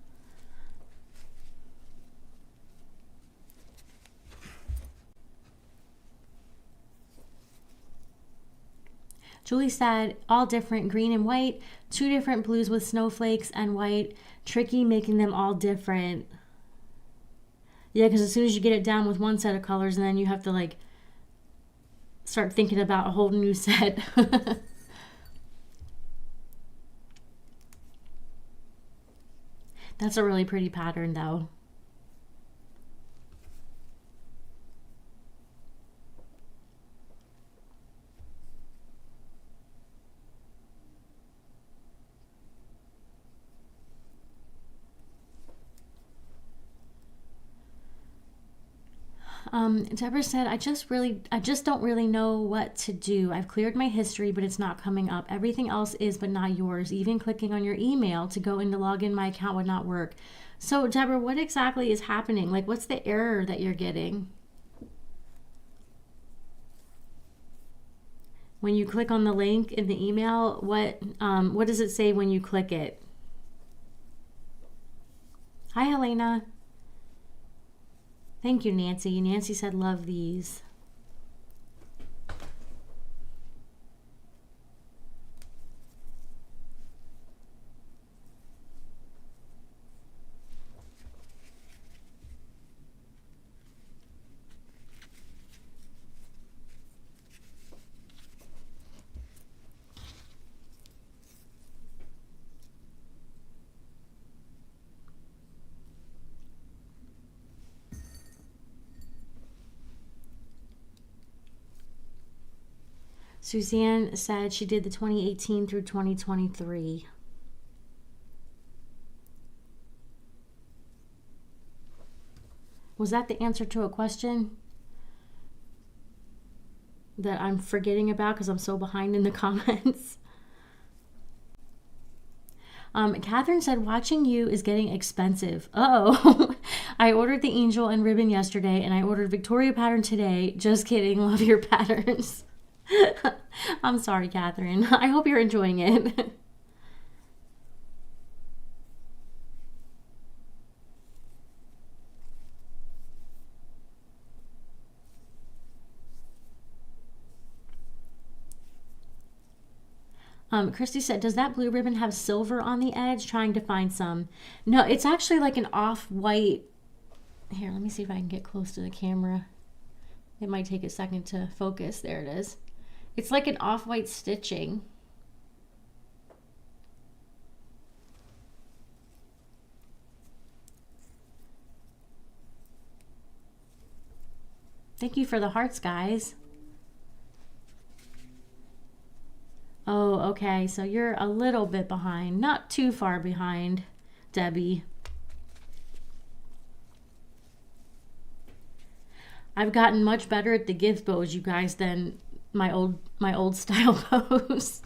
Julie said, all different, green and white, 2 different blues with snowflakes and white, tricky making them all different. Yeah, because as soon as you get it down with one set of colors, and then you have to like start thinking about a whole new set. That's a really pretty pattern though. Deborah said, I just don't really know what to do. I've cleared my history, but it's not coming up. Everything else is, but not yours. Even clicking on your email to go in to log in my account would not work. So Deborah, what exactly is happening? Like, what's the error that you're getting? When you click on the link in the email, what does it say when you click it? Hi, Helena. Thank you, Nancy. Nancy said, love these. Suzanne said she did the 2018 through 2023. Was that the answer to a question that I'm forgetting about because I'm so behind in the comments? Catherine said, watching you is getting expensive. Uh-oh. I ordered the angel and ribbon yesterday, and I ordered Victoria pattern today. Just kidding. Love your patterns. I'm sorry, Catherine. I hope you're enjoying it. Christy said, does that blue ribbon have silver on the edge? Trying to find some. No, it's actually like an off-white. Here, let me see if I can get close to the camera. It might take a second to focus. There it is. It's like an off-white stitching. Thank you for the hearts, guys. Oh, okay. So you're a little bit behind. Not too far behind, Debbie. I've gotten much better at the gift bows, you guys, than my old style bows.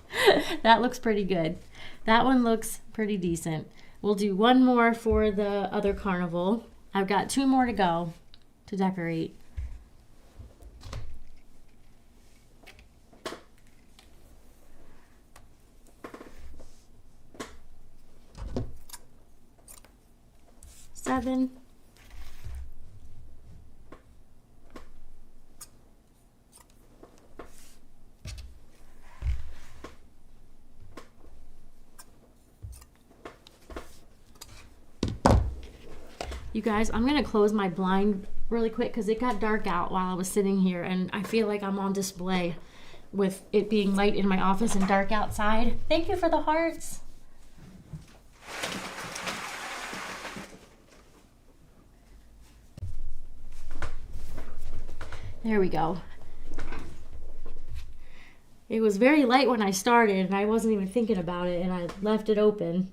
That looks pretty good. That one looks pretty decent. We'll do one more for the other carnival. I've got 2 more to go to decorate. Seven. You guys, I'm going to close my blind really quick because it got dark out while I was sitting here, and I feel like I'm on display with it being light in my office and dark outside. Thank you for the hearts. There we go. It was very light when I started, and I wasn't even thinking about it, and I left it open.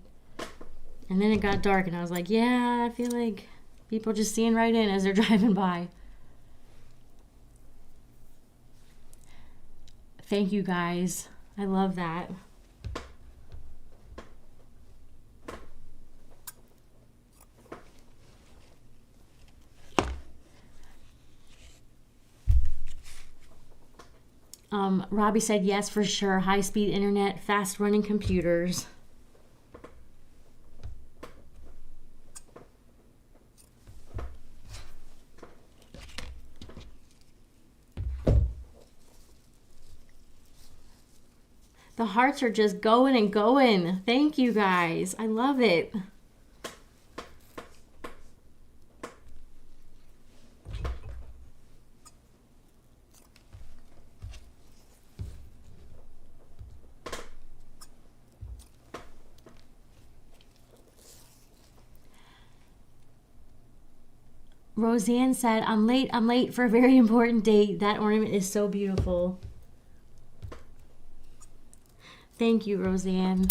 And then it got dark, and I was like, yeah, I feel like people just seeing right in as they're driving by. Thank you, guys. I love that. Robbie said yes, for sure. High-speed internet, fast-running computers. The hearts are just going and going. Thank you, guys. I love it. Roseanne said, I'm late for a very important date. That ornament is so beautiful. Thank you, Roseanne.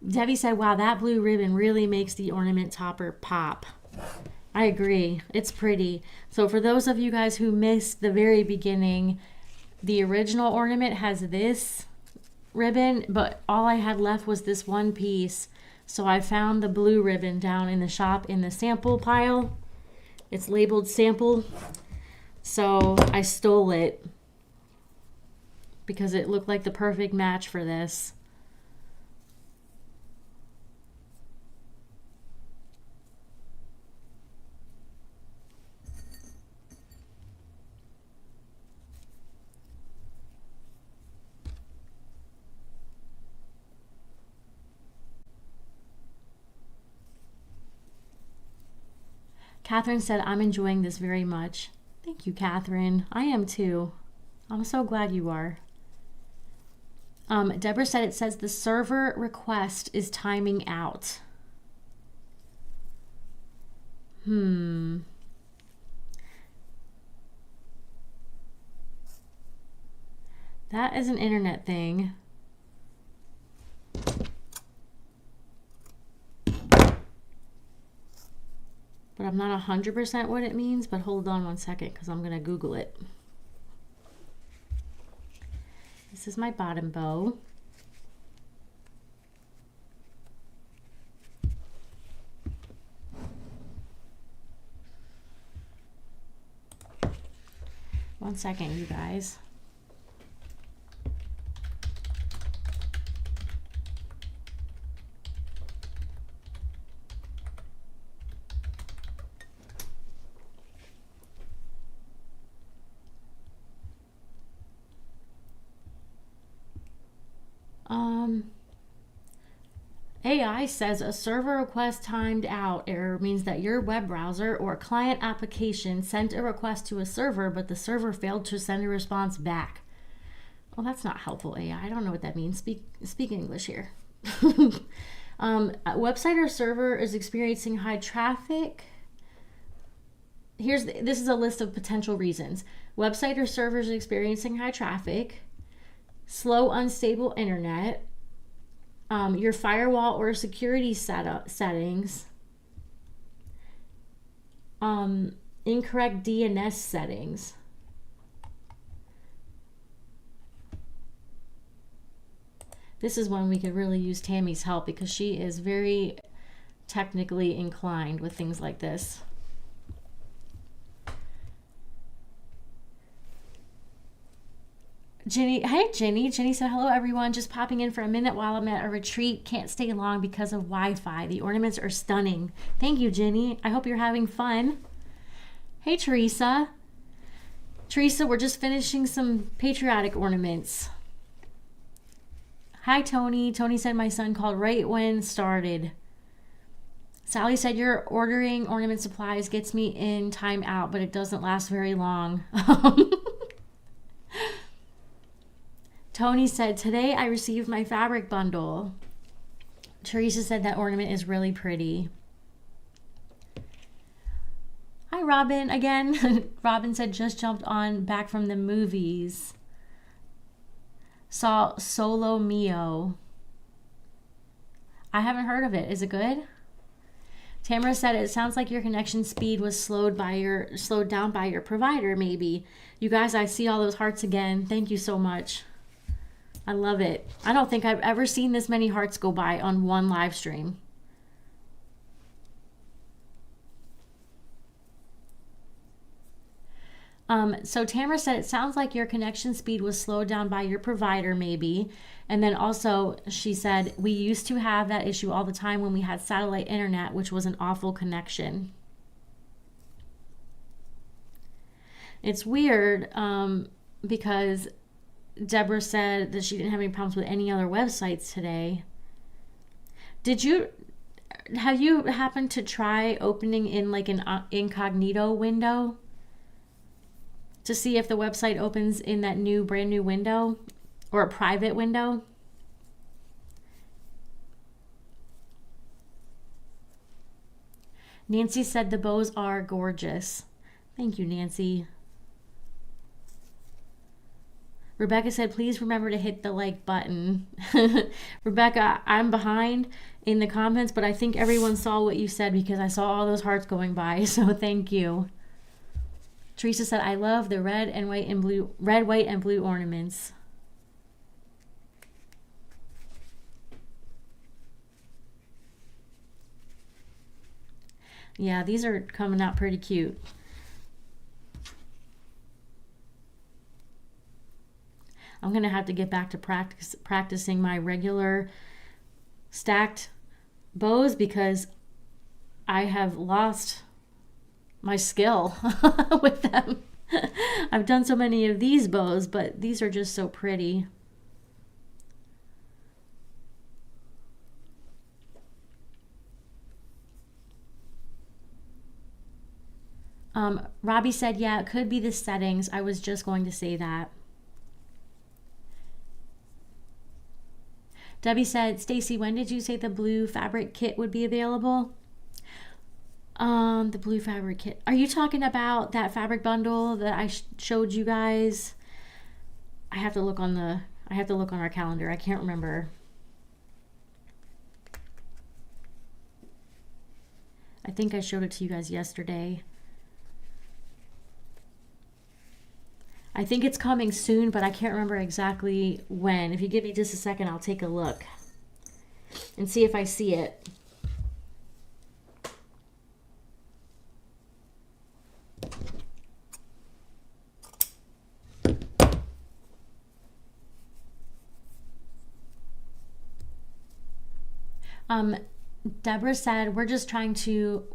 Debbie said, wow, that blue ribbon really makes the ornament topper pop. I agree. It's pretty. So for those of you guys who missed the very beginning, the original ornament has this ribbon, but all I had left was this one piece. So I found the blue ribbon down in the shop in the sample pile. It's labeled sample. So I stole it because it looked like the perfect match for this. Catherine said, I'm enjoying this very much. Thank you, Catherine. I am too. I'm so glad you are. Deborah said it says the server request is timing out. That is an internet thing. But I'm not 100% what it means, but hold on one second because I'm going to Google it. This is my bottom bow. One second, you guys. AI says a server request timed out error means that your web browser or client application sent a request to a server, but the server failed to send a response back. Well, that's not helpful, AI. I don't know what that means. Speak English here. Website or server is experiencing high traffic. this is a list of potential reasons. Website or servers experiencing high traffic, slow, unstable internet, your firewall or security settings, incorrect DNS settings. This is when we could really use Tammy's help because she is very technically inclined with things like this. Jenny, hey Jenny. Jenny said, hello everyone. Just popping in for a minute while I'm at a retreat. Can't stay long because of Wi-Fi. The ornaments are stunning. Thank you, Jenny. I hope you're having fun. Hey Teresa. Teresa, we're just finishing some patriotic ornaments. Hi Tony. Tony said my son called right when started. Sally said your ordering ornament supplies gets me in time out, but it doesn't last very long. Tony said, today I received my fabric bundle. Teresa said that ornament is really pretty. Hi, Robin, again. Robin said, just jumped on back from the movies. Saw Solo Mio. I haven't heard of it. Is it good? Tamara said, it sounds like your connection speed was slowed down by your provider, maybe. You guys, I see all those hearts again. Thank you so much. I love it. I don't think I've ever seen this many hearts go by on one live stream. So Tamara said, it sounds like your connection speed was slowed down by your provider, maybe. And then also she said, we used to have that issue all the time when we had satellite internet, which was an awful connection. It's weird because Deborah said that she didn't have any problems with any other websites today. Have you happened to try opening in like an incognito window to see if the website opens in that brand new window or a private window? Nancy said the bows are gorgeous. Thank you, Nancy. Rebecca said, please remember to hit the like button. Rebecca, I'm behind in the comments, but I think everyone saw what you said because I saw all those hearts going by, so thank you. Teresa said, I love the red, white, and blue ornaments. Yeah, these are coming out pretty cute. I'm going to have to get back to practicing my regular stacked bows because I have lost my skill with them. I've done so many of these bows, but these are just so pretty. Robbie said, yeah, it could be the settings. I was just going to say that. Debbie said, Stacy, when did you say the blue fabric kit would be available? The blue fabric kit. Are you talking about that fabric bundle that I showed you guys? I have to look on our calendar. I can't remember. I think I showed it to you guys yesterday. I think it's coming soon, but I can't remember exactly when. If you give me just a second, I'll take a look and see if I see it. Deborah said, we're trying to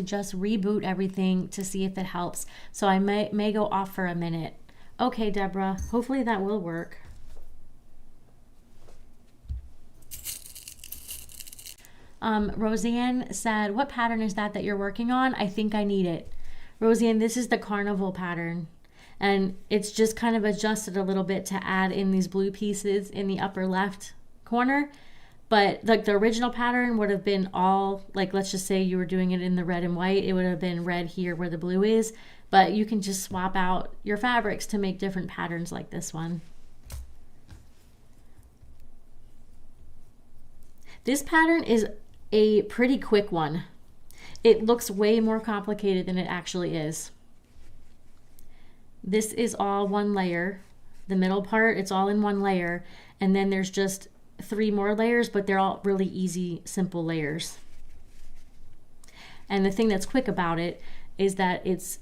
just reboot everything to see if it helps. So I may go off for a minute. Okay, Deborah, hopefully that will work. Roseanne said, what pattern is that you're working on? I think I need it. Roseanne, this is the carnival pattern. And it's just kind of adjusted a little bit to add in these blue pieces in the upper left corner. But like the original pattern would have been all, like, let's just say you were doing it in the red and white, it would have been red here where the blue is. But you can just swap out your fabrics to make different patterns like this one. This pattern is a pretty quick one. It looks way more complicated than it actually is. This is all one layer. The middle part, it's all in one layer. And then there's just 3 more layers, but they're all really easy, simple layers. And the thing that's quick about it is that it's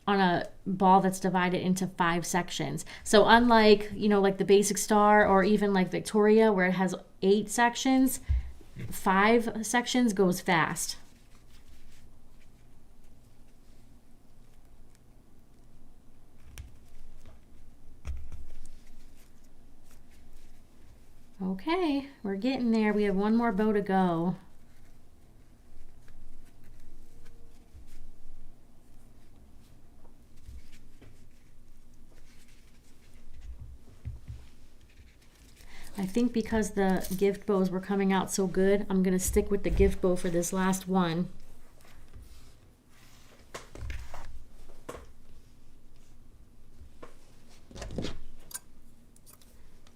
on a ball that's divided into 5 sections. So unlike, you know, like the basic star or even like Victoria where it has 8 sections, 5 sections goes fast. Okay, we're getting there. We have one more bow to go. I think because the gift bows were coming out so good, I'm going to stick with the gift bow for this last one.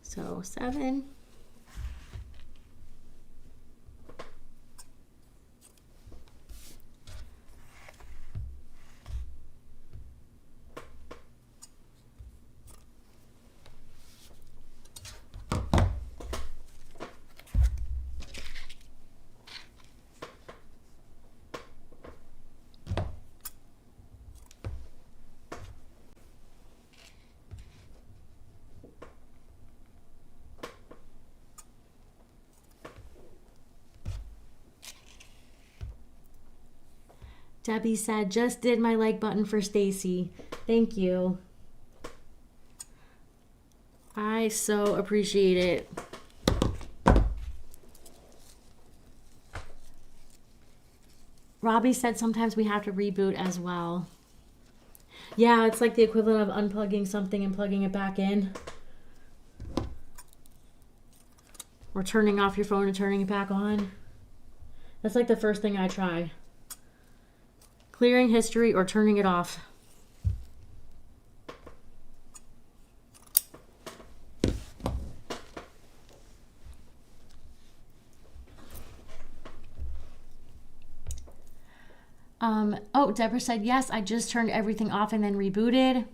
So 7. Debbie said, just did my like button for Stacy. Thank you. I so appreciate it. Robbie said sometimes we have to reboot as well. Yeah, it's like the equivalent of unplugging something and plugging it back in. Or turning off your phone and turning it back on. That's like the first thing I try. Clearing history or turning it off. Oh, Deborah said, yes, I just turned everything off and then rebooted.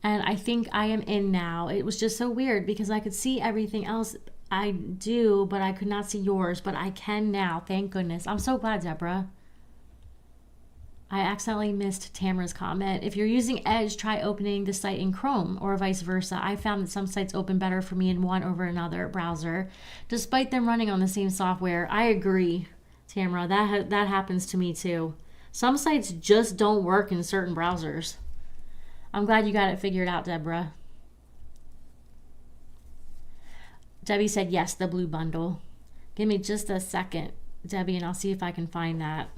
And I think I am in now. It was just so weird because I could see everything else I do, but I could not see yours. But I can now. Thank goodness. I'm so glad, Deborah. I accidentally missed Tamara's comment. If you're using Edge, try opening the site in Chrome or vice versa. I found that some sites open better for me in one over another browser, despite them running on the same software. I agree, Tamara. That happens to me too. Some sites just don't work in certain browsers. I'm glad you got it figured out, Deborah. Debbie said, yes, the blue bundle. Give me just a second, Debbie, and I'll see if I can find that.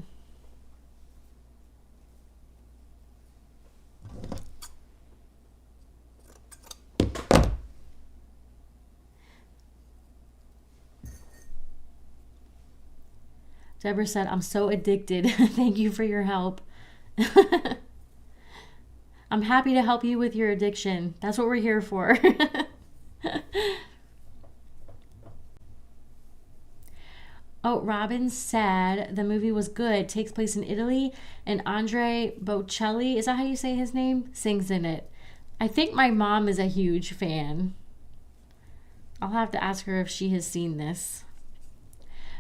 Deborah said, I'm so addicted. Thank you for your help. I'm happy to help you with your addiction. That's what we're here for. Oh, Robin said the movie was good. Takes place in Italy, and Andre Bocelli, is that how you say his name? Sings in it. I think my mom is a huge fan. I'll have to ask her if she has seen this.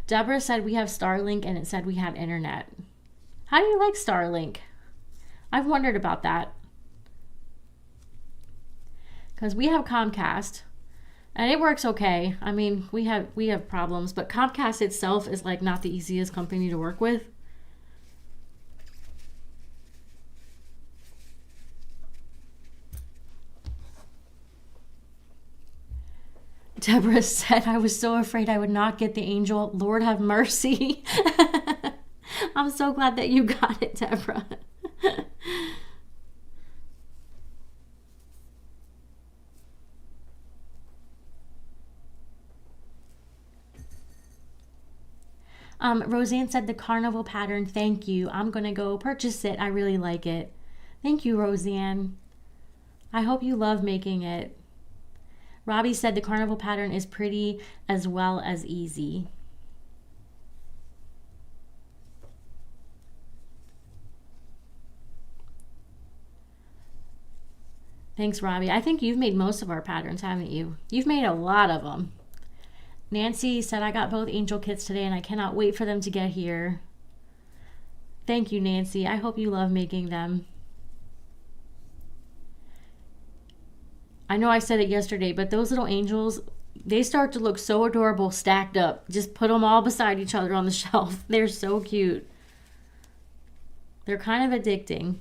Deborah said we have Starlink, and it said we have internet. How do you like Starlink? I've wondered about that. Because we have Comcast, and it works okay. I mean, we have problems, but Comcast itself is like not the easiest company to work with. Deborah said, I was so afraid I would not get the angel. Lord have mercy. I'm so glad that you got it, Deborah. Roseanne said the carnival pattern, thank you. I'm going to go purchase it. I really like it. Thank you, Roseanne. I hope you love making it. Robbie said the carnival pattern is pretty as well as easy. Thanks, Robbie. I think you've made most of our patterns, haven't you? You've made a lot of them. Nancy said, I got both angel kits today and I cannot wait for them to get here. Thank you, Nancy. I hope you love making them. I know I said it yesterday, but those little angels, they start to look so adorable stacked up. Just put them all beside each other on the shelf. They're so cute. They're kind of addicting.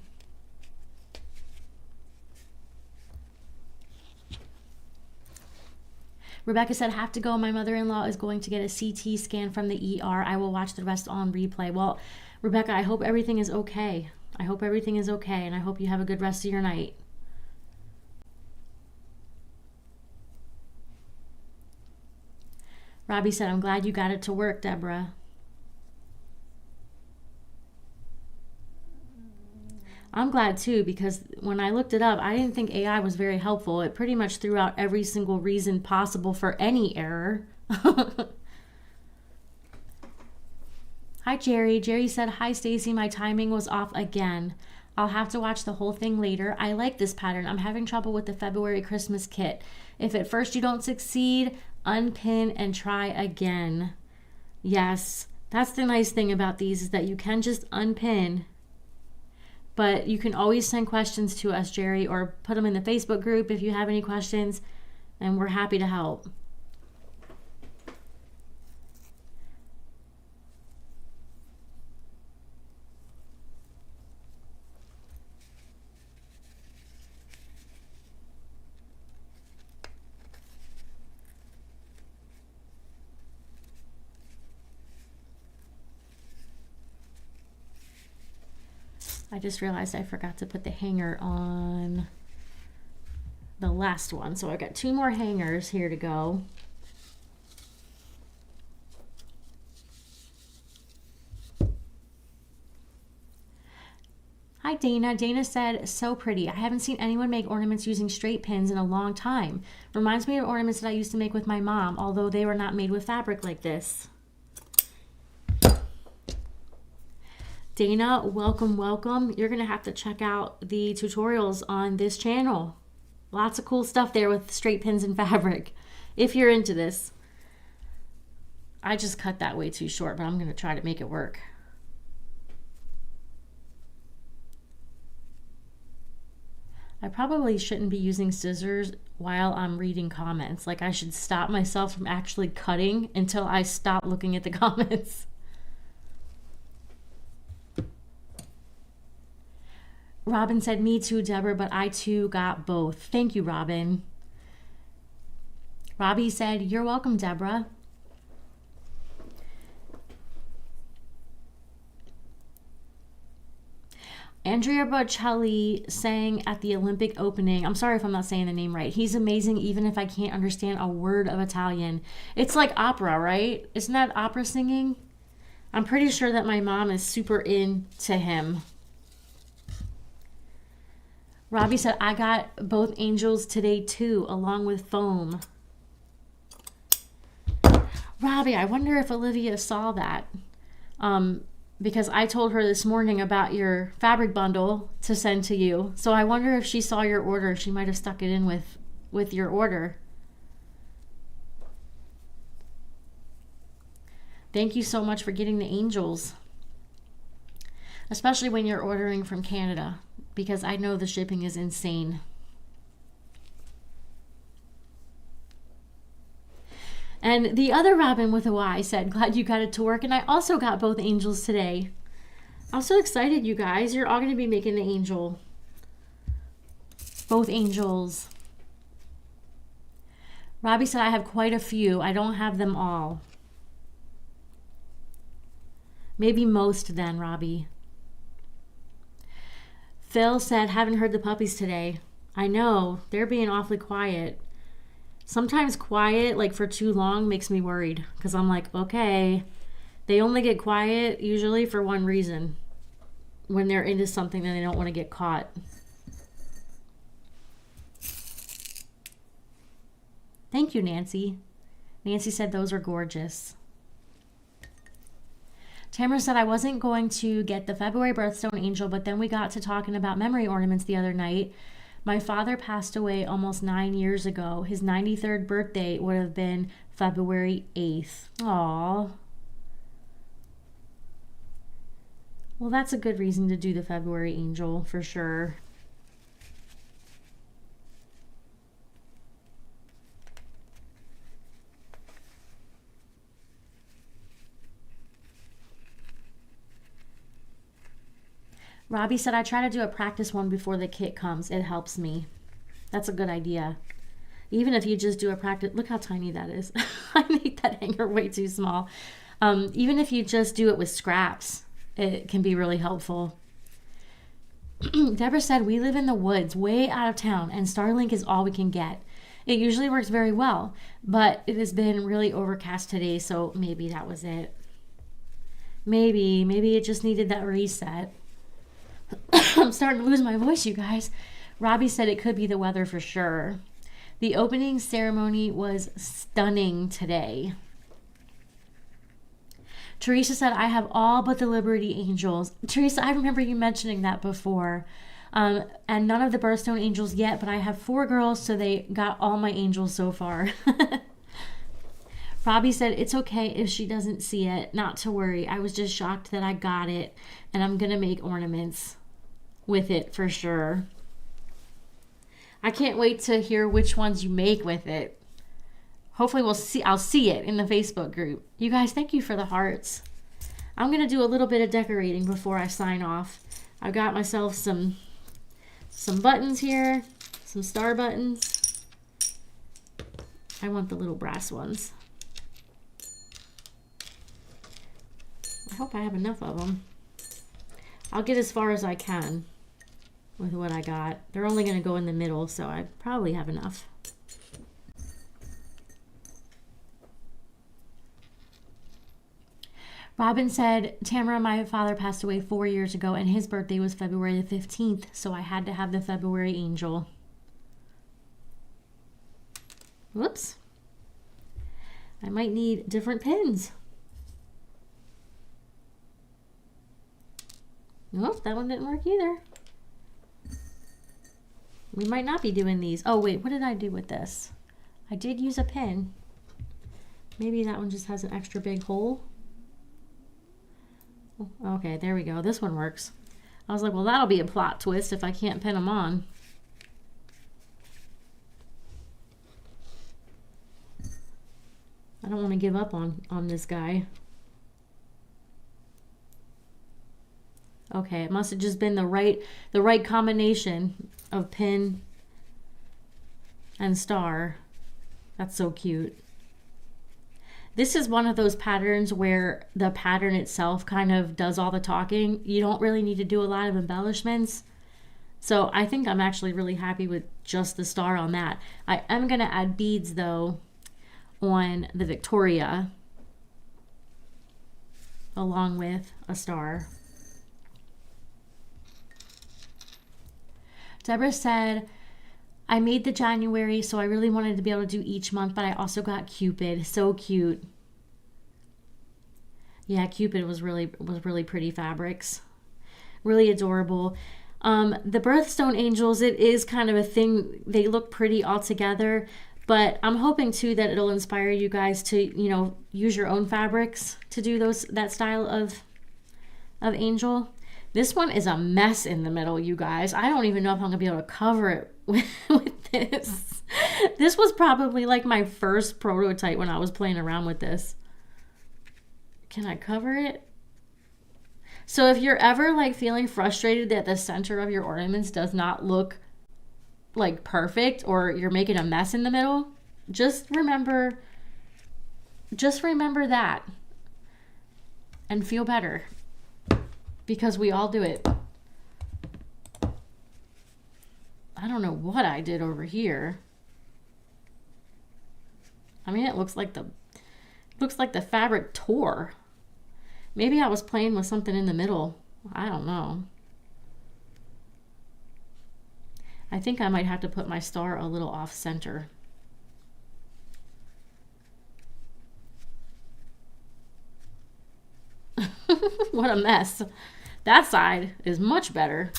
Rebecca said, have to go. My mother-in-law is going to get a CT scan from the ER. I will watch the rest on replay. Well, Rebecca, I hope everything is okay. I hope everything is okay, and I hope you have a good rest of your night. Robbie said, I'm glad you got it to work, Deborah. I'm glad too, because when I looked it up, I didn't think AI was very helpful. It pretty much threw out every single reason possible for any error. Hi, Jerry. Jerry said, hi, Stacy. My timing was off again. I'll have to watch the whole thing later. I like this pattern. I'm having trouble with the February Christmas kit. If at first you don't succeed, unpin and try again. Yes, that's the nice thing about these, is that you can just unpin. But you can always send questions to us, Jerry, or put them in the Facebook group if you have any questions, and we're happy to help. I just realized I forgot to put the hanger on the last one. So I got 2 more hangers here to go. Hi, Dana. Dana said, so pretty. I haven't seen anyone make ornaments using straight pins in a long time. Reminds me of ornaments that I used to make with my mom, although they were not made with fabric like this. Dana, welcome, welcome. You're going to have to check out the tutorials on this channel. Lots of cool stuff there with straight pins and fabric, if you're into this. I just cut that way too short, but I'm going to try to make it work. I probably shouldn't be using scissors while I'm reading comments. Like, I should stop myself from actually cutting until I stop looking at the comments. Robin said, me too, Deborah, but I too got both. Thank you, Robin. Robbie said, you're welcome, Deborah. Andrea Bocelli sang at the Olympic opening. I'm sorry if I'm not saying the name right. He's amazing even if I can't understand a word of Italian. It's like opera, right? Isn't that opera singing? I'm pretty sure that my mom is super into him. Robbie said, I got both angels today too, along with foam. Robbie, I wonder if Olivia saw that. Because I told her this morning about your fabric bundle to send to you. So I wonder if she saw your order. She might have stuck it in with your order. Thank you so much for getting the angels. Especially when you're ordering from Canada, because I know the shipping is insane. And the other Robin with a Y said, glad you got it to work. And I also got both angels today. I'm so excited, you guys. You're all going to be making the angel. Both angels. Robbie said, I have quite a few. I don't have them all. Maybe most then, Robbie. Phil said, haven't heard the puppies today. I know. They're being awfully quiet. Sometimes quiet, like for too long, makes me worried. Because I'm like, okay, They only get quiet usually for one reason. When they're into something and they don't want to get caught. Thank you, Nancy. Nancy said those are gorgeous. Tamara said I wasn't going to get the February birthstone angel, but then we got to talking about memory ornaments the other night. My father passed away almost 9 years ago. His 93rd birthday would have been February 8th. Aww. Well, that's a good reason to do the February angel for sure. Robbie said, I try to do a practice one before the kit comes. It helps me. That's a good idea. Even if you just do a practice, look how tiny that is. I made that hanger way too small. Even if you just do it with scraps, it can be really helpful. Deborah said, we live in the woods way out of town and Starlink is all we can get. It usually works very well, but it has been really overcast today, so maybe that was it. Maybe it just needed that reset. I'm starting to lose my voice, you guys. Robbie said it could be the weather for sure. The opening ceremony was stunning today. Teresa said, I have all but the Liberty Angels. Teresa, I remember you mentioning that before. And none of the Birthstone Angels yet, but I have 4 girls, so they got all my angels so far. Robbie said, it's okay if she doesn't see it. Not to worry. I was just shocked that I got it, and I'm going to make ornaments with it for sure. I can't wait to hear which ones you make with it. Hopefully I'll see it in the Facebook group. You guys, thank you for the hearts. I'm going to do a little bit of decorating before I sign off. I've got myself some buttons here, some star buttons. I want the little brass ones. I hope I have enough of them. I'll get as far as I can with what I got. They're only going to go in the middle, so I probably have enough. Robin said, Tamara, my father passed away 4 years ago and his birthday was February the 15th, so I had to have the February angel. Whoops. I might need different pins. Nope, that one didn't work either. We might not be doing these. Oh, wait, what did I do with this? I did use a pin. Maybe that one just has an extra big hole. Okay, there we go. This one works. I was like, well, that'll be a plot twist if I can't pin them on. I don't want to give up on this guy. Okay, it must have just been the right combination of pin and star. That's so cute. This is one of those patterns where the pattern itself kind of does all the talking. You don't really need to do a lot of embellishments. So I think I'm actually really happy with just the star on that. I am going to add beads though on the Victoria along with a star. Deborah said, I made the January, so I really wanted to be able to do each month, but I also got Cupid. So cute. Yeah, Cupid was really pretty fabrics. Really adorable. The Birthstone Angels, it is kind of a thing. They look pretty all together, but I'm hoping too that it'll inspire you guys to, you know, use your own fabrics to do that style of angel. This one is a mess in the middle, you guys. I don't even know if I'm going to be able to cover it with this. This was probably like my first prototype when I was playing around with this. Can I cover it? So if you're ever like feeling frustrated that the center of your ornaments does not look like perfect or you're making a mess in the middle, just remember that and feel better. Because we all do it. I don't know what I did over here. I mean, it looks like the fabric tore. Maybe I was playing with something in the middle. I don't know. I think I might have to put my star a little off center. What a mess. That side is much better.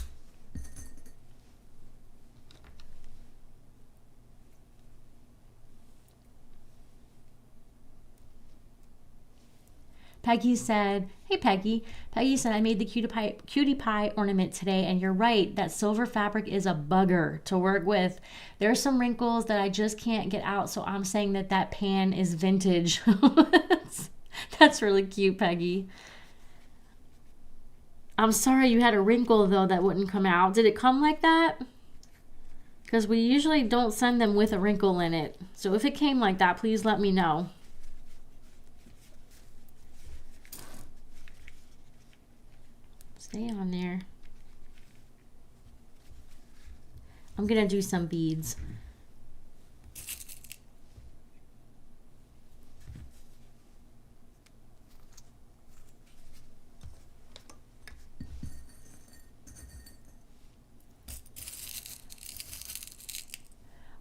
Peggy said, hey Peggy. Peggy said, I made the cutie pie ornament today, and you're right, that silver fabric is a bugger to work with. There's some wrinkles that I just can't get out, so I'm saying that that pan is vintage. That's really cute, Peggy. I'm sorry you had a wrinkle, though, that wouldn't come out. Did it come like that? Because we usually don't send them with a wrinkle in it. So if it came like that, please let me know. Stay on there. I'm going to do some beads.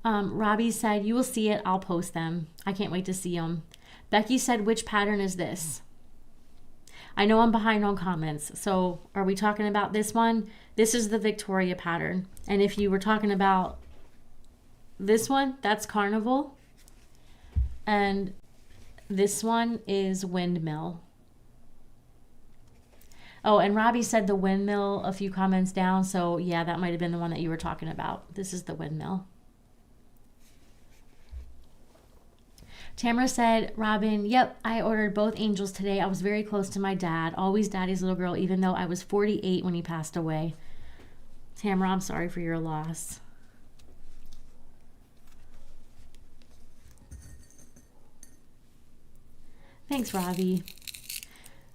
Robbie said, you will see it. I'll post them. I can't wait to see them. Becky said, which pattern is this? I know I'm behind on comments. So are we talking about this one? This is the Victoria pattern. And if you were talking about this one, that's Carnival. And this one is Windmill. Oh, and Robbie said the Windmill a few comments down. So yeah, that might have been the one that you were talking about. This is the Windmill. Tamara said, Robin, yep, I ordered both angels today. I was very close to my dad, always daddy's little girl, even though I was 48 when he passed away. Tamara, I'm sorry for your loss. Thanks, Robbie.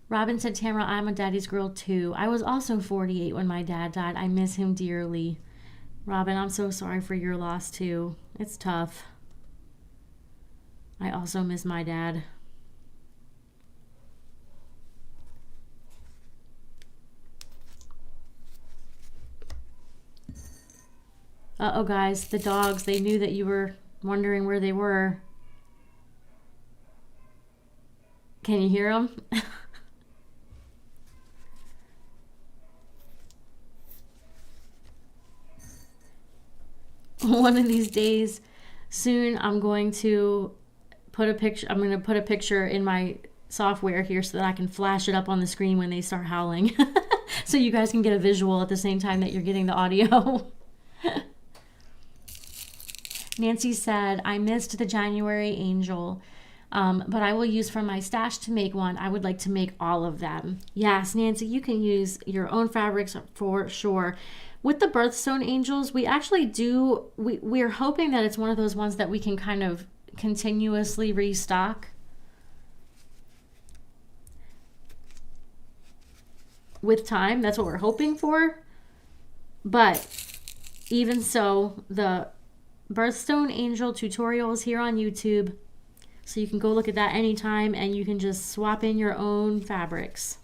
Robin said, Tamara, I'm a daddy's girl too. I was also 48 when my dad died. I miss him dearly. Robin, I'm so sorry for your loss too. It's tough. I also miss my dad. Uh-oh, guys, the dogs, they knew that you were wondering where they were. Can you hear them? One of these days, soon, I'm going to put a picture. I'm going to put a picture in my software here so that I can flash it up on the screen when they start howling. So you guys can get a visual at the same time that you're getting the audio. Nancy said, I missed the January angel, but I will use from my stash to make one. I would like to make all of them. Yes, Nancy, you can use your own fabrics for sure. With the birthstone angels, we actually do, we're hoping that it's one of those ones that we can kind of continuously restock. With time, that's what we're hoping for. But even so, the birthstone angel tutorial is here on YouTube. So you can go look at that anytime and you can just swap in your own fabrics.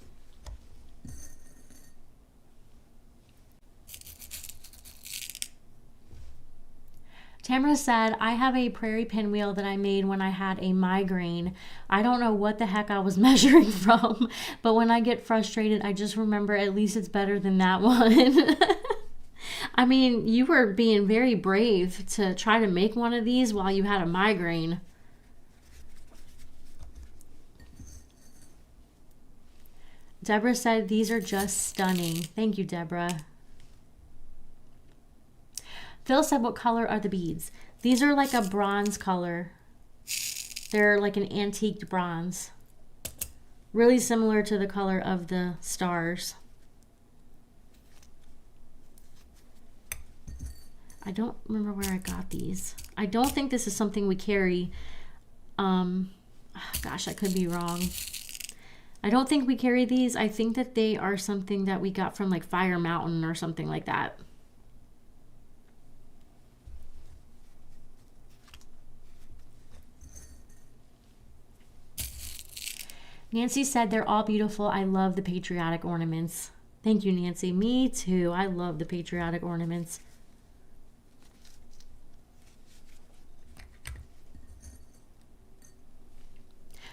Tamara said, I have a prairie pinwheel that I made when I had a migraine. I don't know what the heck I was measuring from, but when I get frustrated, I just remember at least it's better than that one. I mean, you were being very brave to try to make one of these while you had a migraine. Deborah said, these are just stunning. Thank you, Deborah. Phil said, what color are the beads? These are like a bronze color. They're like an antiqued bronze. Really similar to the color of the stars. I don't remember where I got these. I don't think this is something we carry. Gosh, I could be wrong. I don't think we carry these. I think that they are something that we got from like Fire Mountain or something like that. Nancy said they're all beautiful. I love the patriotic ornaments. Thank you, Nancy. Me too. I love the patriotic ornaments.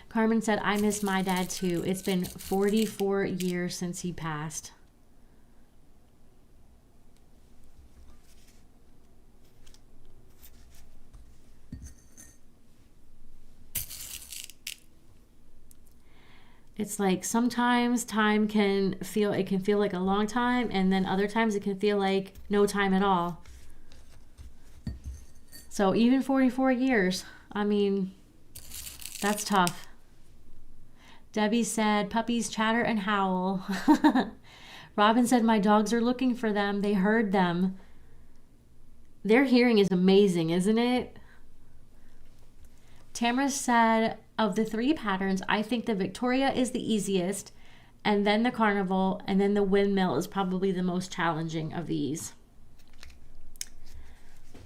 Carmen said, I miss my dad too. It's been 44 years since he passed. It's like sometimes time can feel like a long time, and then other times it can feel like no time at all. So even 44 years, I mean, that's tough. Debbie said, puppies chatter and howl. Robin said, my dogs are looking for them. They heard them. Their hearing is amazing, isn't it? Tamara said, of the 3 patterns, I think the Victoria is the easiest, and then the Carnival, and then the Windmill is probably the most challenging of these.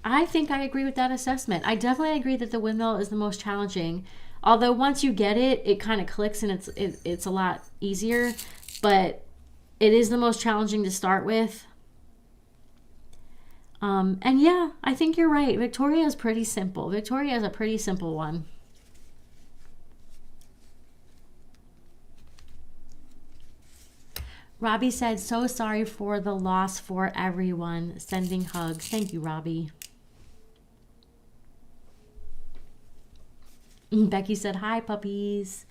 I think I agree with that assessment. I definitely agree that the Windmill is the most challenging. Although once you get it, it kind of clicks and it's a lot easier, but it is the most challenging to start with. And yeah, I think you're right. Victoria is pretty simple. Victoria is a pretty simple one. Robbie said, so sorry for the loss for everyone. Sending hugs. Thank you, Robbie. Becky said, hi, puppies.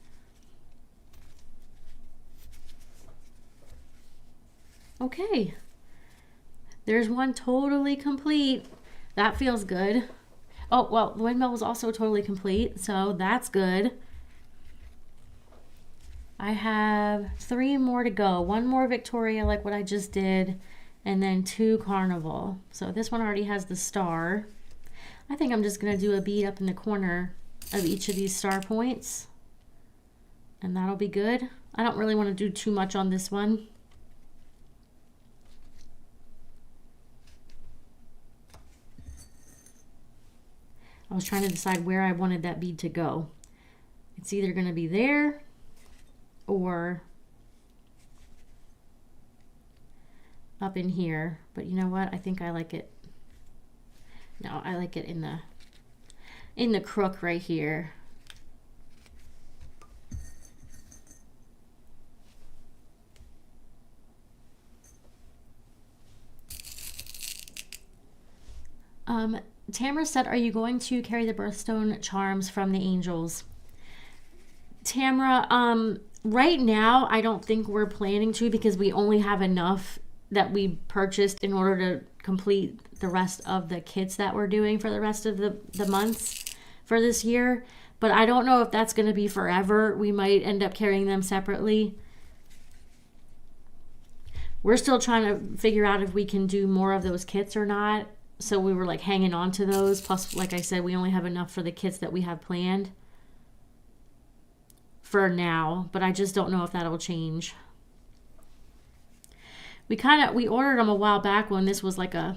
Okay. There's one totally complete. That feels good. Oh, well, the Windmill was also totally complete, so that's good. I have 3 more to go. 1 more Victoria, like what I just did, and then 2 Carnival. So this one already has the star. I think I'm just going to do a bead up in the corner of each of these star points, and that'll be good. I don't really want to do too much on this one. I was trying to decide where I wanted that bead to go. It's either going to be there or up in here, but you know what? I think I like it. No, I like it in the crook right here. Tamara said, are you going to carry the birthstone charms from the angels? Tamara, right now, I don't think we're planning to, because we only have enough that we purchased in order to complete the rest of the kits that we're doing for the rest of the months for this year. But I don't know if that's going to be forever. We might end up carrying them separately. We're still trying to figure out if we can do more of those kits or not. So we were like hanging on to those. Plus, like I said, we only have enough for the kits that we have planned for now, but I just don't know if that'll change. We ordered them a while back when this was like a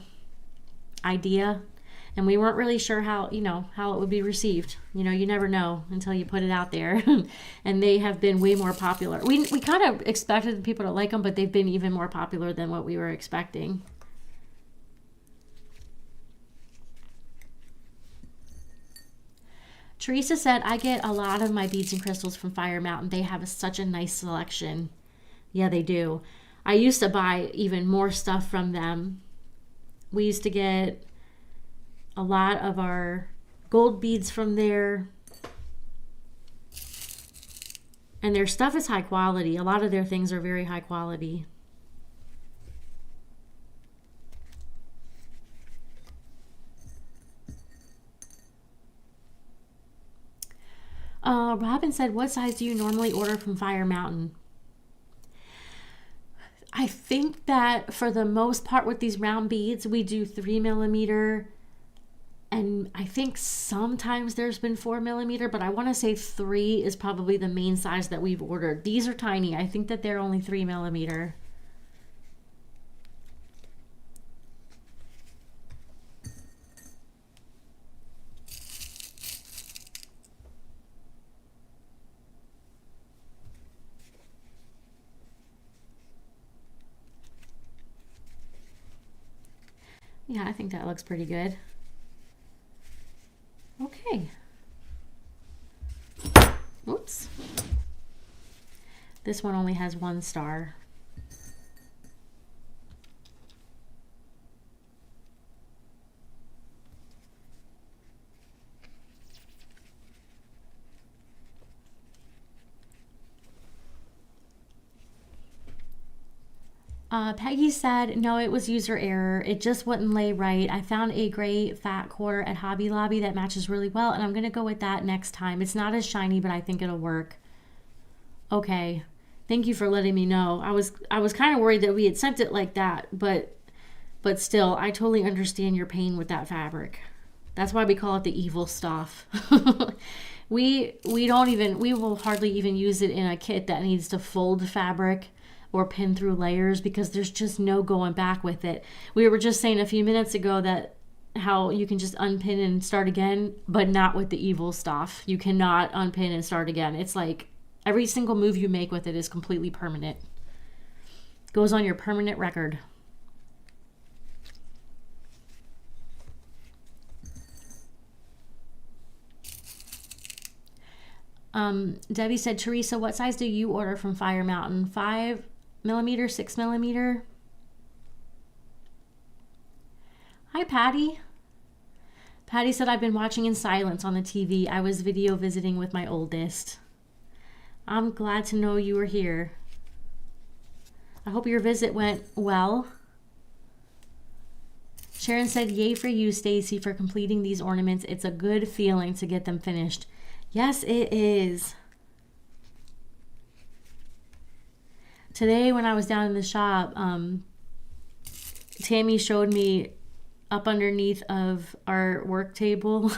idea, and we weren't really sure how it would be received. You never know until you put it out there. And they have been way more popular. We kind of expected people to like them, but they've been even more popular than what we were expecting. Teresa said, I get a lot of my beads and crystals from Fire Mountain. They have such a nice selection. Yeah, they do. I used to buy even more stuff from them. We used to get a lot of our gold beads from there. And their stuff is high quality. A lot of their things are very high quality. Robin said, what size do you normally order from Fire Mountain? I think that for the most part with these round beads, we do 3mm. And I think sometimes there's been 4mm, but I want to say 3 is probably the main size that we've ordered. These are tiny. I think that they're only 3mm. Yeah, I think that looks pretty good. Okay. Oops. This one only has 1 star. Peggy said, no, it was user error. It just wouldn't lay right. I found a gray fat quarter at Hobby Lobby that matches really well, and I'm going to go with that next time. It's not as shiny, but I think it'll work. Okay. Thank you for letting me know. I was kind of worried that we had sent it like that, but still, I totally understand your pain with that fabric. That's why we call it the evil stuff. We will hardly even use it in a kit that needs to fold fabric or pin through layers, because there's just no going back with it. We were just saying a few minutes ago that how you can just unpin and start again, but not with the evil stuff. You cannot unpin and start again. It's like every single move you make with it is completely permanent. Goes on your permanent record. Debbie said, Teresa, what size do you order from Fire Mountain? 5mm, 6mm? Hi, Patty. Patty said, I've been watching in silence on the TV. I was video visiting with my oldest. I'm glad to know you were here. I hope your visit went well. Sharon said, yay for you, Stacy, for completing these ornaments. It's a good feeling to get them finished. Yes, it is. Today when I was down in the shop, Tammy showed me up underneath of our work table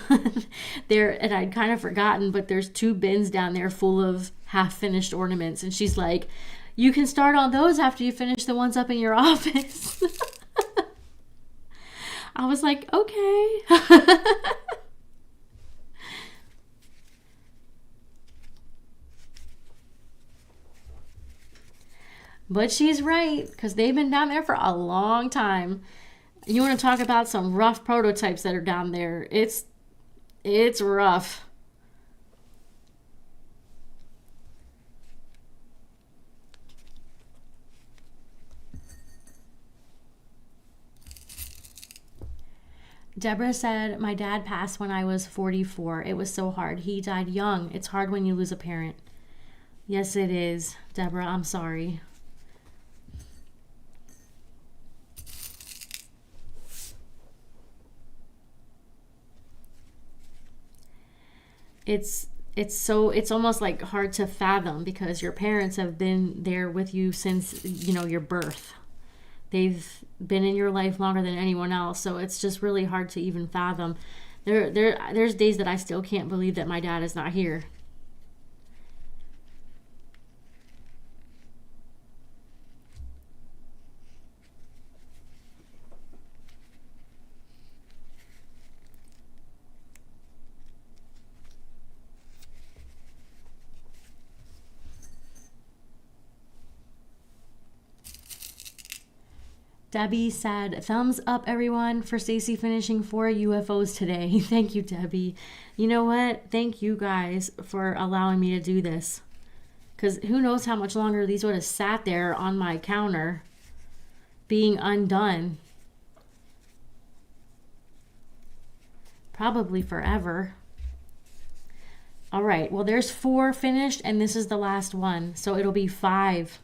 there, and I'd kind of forgotten, but there's 2 bins down there full of half-finished ornaments, and she's like, you can start on those after you finish the ones up in your office. I was like, okay. But she's right, because they've been down there for a long time. You want to talk about some rough prototypes that are down there. It's rough. Deborah said, my dad passed when I was 44. It was so hard. He died young. It's hard when you lose a parent. Yes, it is. Deborah, I'm sorry. It's almost like hard to fathom, because your parents have been there with you since, your birth. They've been in your life longer than anyone else, so it's just really hard to even fathom. There's days that I still can't believe that my dad is not here. Debbie said, thumbs up, everyone, for Stacy finishing 4 UFOs today. Thank you, Debbie. You know what? Thank you guys for allowing me to do this. Because who knows how much longer these would have sat there on my counter being undone. Probably forever. All right. Well, there's 4 finished, and this is the last one. So it'll be 5.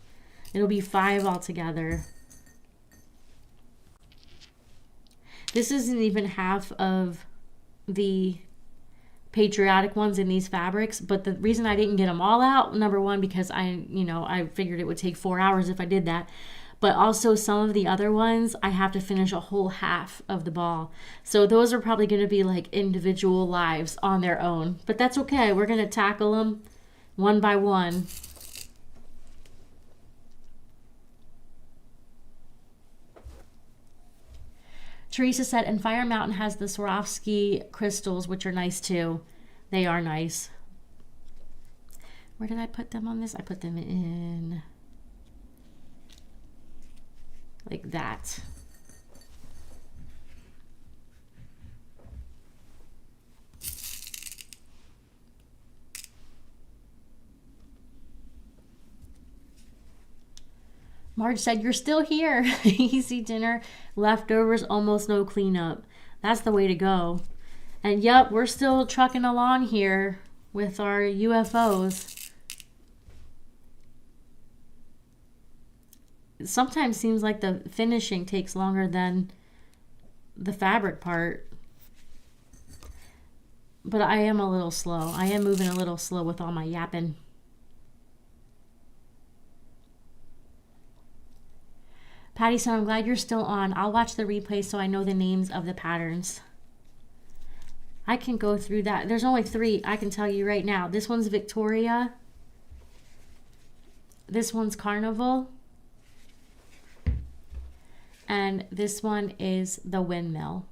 It'll be 5 altogether. This isn't even half of the patriotic ones in these fabrics, but the reason I didn't get them all out, number one, because I figured it would take 4 hours if I did that, but also some of the other ones, I have to finish a whole half of the ball. So those are probably going to be like individual lives on their own, but that's okay. We're going to tackle them one by one. Teresa said, and Fire Mountain has the Swarovski crystals, which are nice too. They are nice. Where did I put them on this? I put them in like that. Marge said, you're still here. Easy dinner, leftovers, almost no cleanup. That's the way to go. And yep, we're still trucking along here with our UFOs. It sometimes seems like the finishing takes longer than the fabric part. But I am a little slow. I am moving a little slow with all my yapping. Patty said, I'm glad you're still on. I'll watch the replay so I know the names of the patterns. I can go through that. There's only 3 I can tell you right now. This one's Victoria. This one's Carnival. And this one is the Windmill.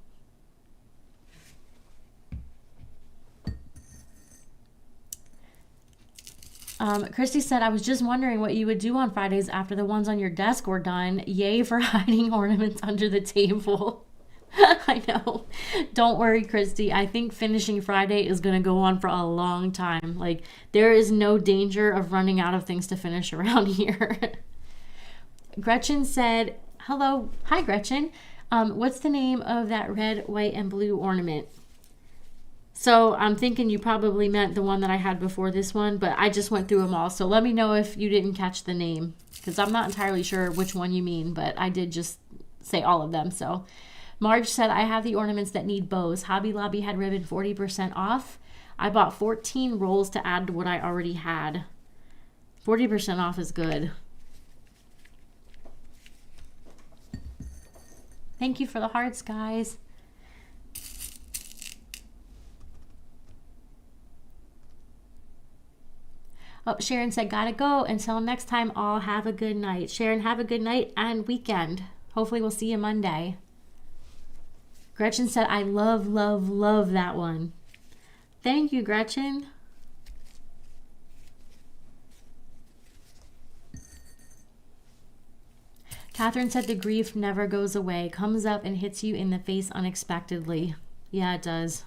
Christy said, I was just wondering what you would do on Fridays after the ones on your desk were done. Yay for hiding ornaments under the table. I know. Don't worry, Christy. I think finishing Friday is going to go on for a long time. Like, there is no danger of running out of things to finish around here. Gretchen said, hello. Hi, Gretchen. What's the name of that red, white, and blue ornament? So I'm thinking you probably meant the one that I had before this one, but I just went through them all. So let me know if you didn't catch the name, because I'm not entirely sure which one you mean, but I did just say all of them. So Marge said, I have the ornaments that need bows. Hobby Lobby had ribbon 40% off. I bought 14 rolls to add to what I already had. 40% off is good. Thank you for the hearts, guys. Oh, Sharon said, gotta go. Until next time, all have a good night. Sharon, have a good night and weekend. Hopefully we'll see you Monday. Gretchen said, I love, love, love that one. Thank you, Gretchen. Catherine said, the grief never goes away. Comes up and hits you in the face unexpectedly. Yeah, it does.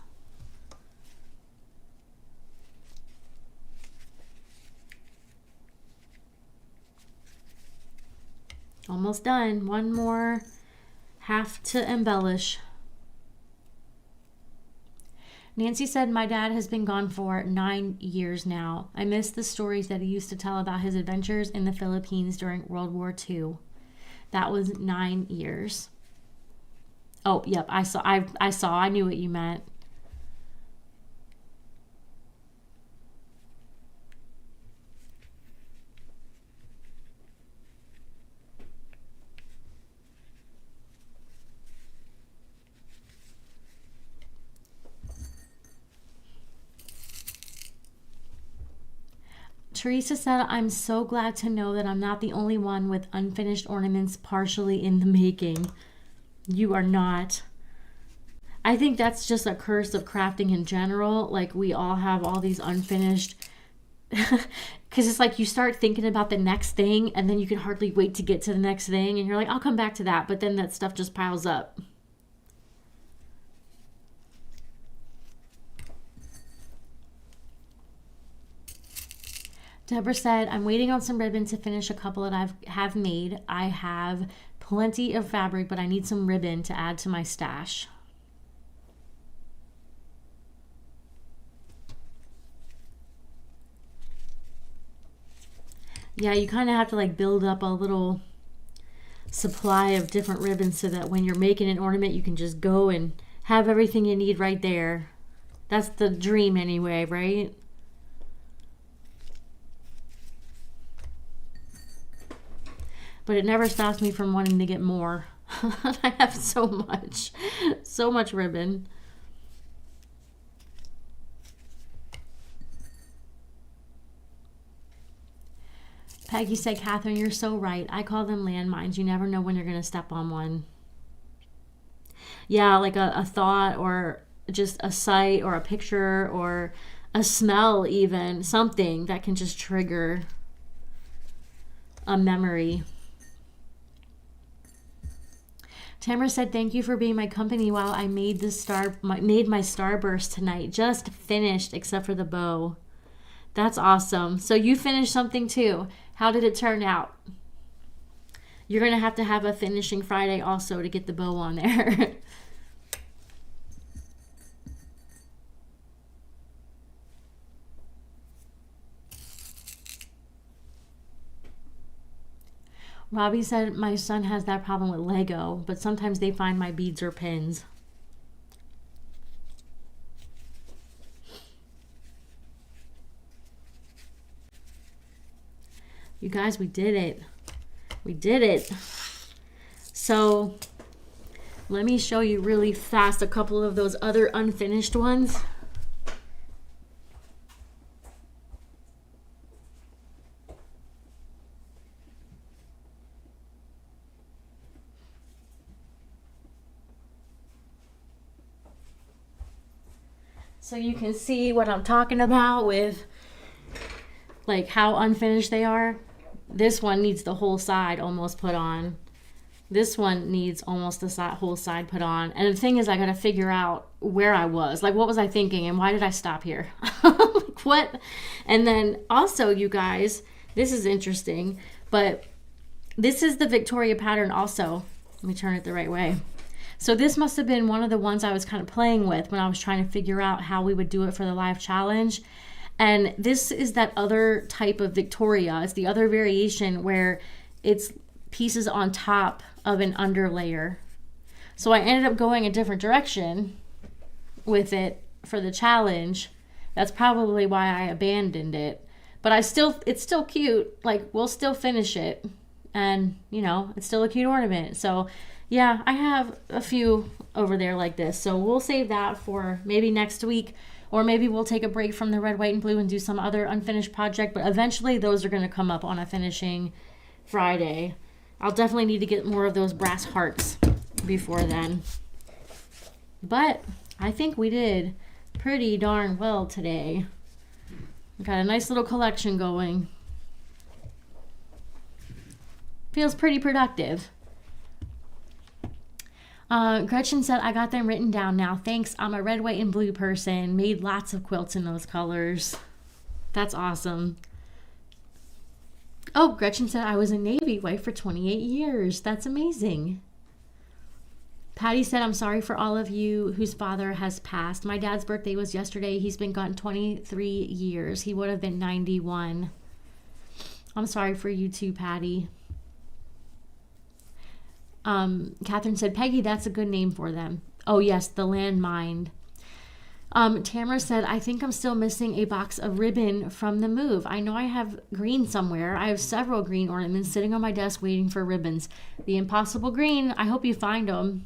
Almost done. One more half to embellish. Nancy said, my dad has been gone for 9 years now. I miss the stories that he used to tell about his adventures in the Philippines during World War II. That was 9 years. Oh, yep, I saw. I knew what you meant. Teresa said, I'm so glad to know that I'm not the only one with unfinished ornaments partially in the making. You are not. I think that's just a curse of crafting in general. Like, we all have all these unfinished, because it's like you start thinking about the next thing and then you can hardly wait to get to the next thing and you're like, I'll come back to that, but then that stuff just piles up. Deborah said, I'm waiting on some ribbon to finish a couple that I have made. I have plenty of fabric, but I need some ribbon to add to my stash. Yeah, you kind of have to like build up a little supply of different ribbons so that when you're making an ornament, you can just go and have everything you need right there. That's the dream anyway, right? But it never stops me from wanting to get more. I have so much ribbon. Peggy said, Catherine, you're so right. I call them landmines. You never know when you're going to step on one. Yeah, like a thought or just a sight or a picture or a smell even. Something that can just trigger a memory. Tamara said, thank you for being my company while I made my starburst tonight. Just finished except for the bow. That's awesome. So you finished something too. How did it turn out? You're going to have a finishing Friday also to get the bow on there. Robbie said my son has that problem with Lego, but sometimes they find my beads or pins. You guys, we did it. We did it. So let me show you really fast a couple of those other unfinished ones. So you can see what I'm talking about with like how unfinished they are. This one needs the whole side almost put on. This one needs almost the whole side put on. And the thing is, I got to figure out where I was. Like, what was I thinking? And why did I stop here? Like, what? And then also, you guys, this is interesting. But this is the Victoria pattern also. Let me turn it the right way. So this must have been one of the ones I was kind of playing with when I was trying to figure out how we would do it for the live challenge. And this is that other type of Victoria. It's the other variation where it's pieces on top of an underlayer. So I ended up going a different direction with it for the challenge. That's probably why I abandoned it. But it's still cute. Like, we'll still finish it. And, you know, it's still a cute ornament. So yeah, I have a few over there like this. So we'll save that for maybe next week. Or maybe we'll take a break from the red, white, and blue and do some other unfinished project. But eventually those are going to come up on a finishing Friday. I'll definitely need to get more of those brass hearts before then. But I think we did pretty darn well today. We got a nice little collection going. Feels pretty productive. Gretchen said, I got them written down now. Thanks. I'm a red, white, and blue person. Made lots of quilts in those colors. That's awesome. Oh, Gretchen said, I was a Navy wife for 28 years. That's amazing. Patty said, I'm sorry for all of you whose father has passed. My dad's birthday was yesterday. He's been gone 23 years. He would have been 91. I'm sorry for you too, Patty. Catherine said, Peggy, that's a good name for them. Oh, yes, the landmine. Tamara said, I think I'm still missing a box of ribbon from the move. I know I have green somewhere. I have several green ornaments sitting on my desk waiting for ribbons. The impossible green, I hope you find them.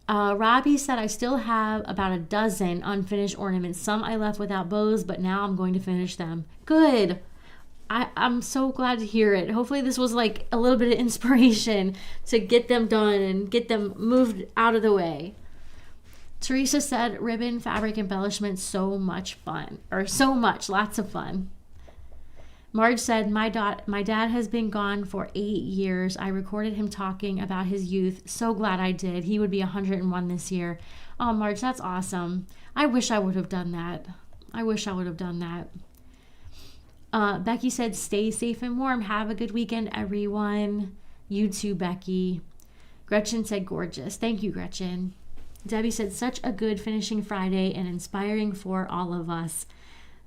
Robbie said, I still have about a dozen unfinished ornaments. Some I left without bows, but now I'm going to finish them. Good. I'm so glad to hear it. Hopefully this was like a little bit of inspiration to get them done and get them moved out of the way. Teresa said, ribbon fabric embellishment, so much fun. Or so much, lots of fun. Marge said, my dad has been gone for 8 years. I recorded him talking about his youth. So glad I did. He would be 101 this year. Oh, Marge, that's awesome. I wish I would have done that. Becky said, stay safe and warm. Have a good weekend, everyone. You too, Becky. Gretchen said, gorgeous. Thank you, Gretchen. Debbie said, such a good finishing Friday and inspiring for all of us.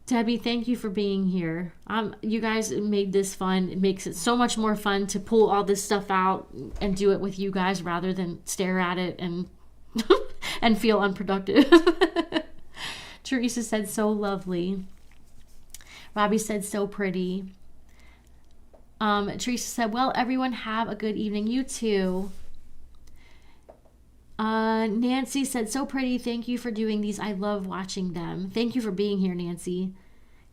Debbie, thank you for being here. You guys made this fun. It makes it so much more fun to pull all this stuff out and do it with you guys rather than stare at it and and feel unproductive. Teresa said, so lovely. Robbie said, so pretty. Teresa said, well, everyone have a good evening. You too. Nancy said, so pretty. Thank you for doing these. I love watching them. Thank you for being here, Nancy.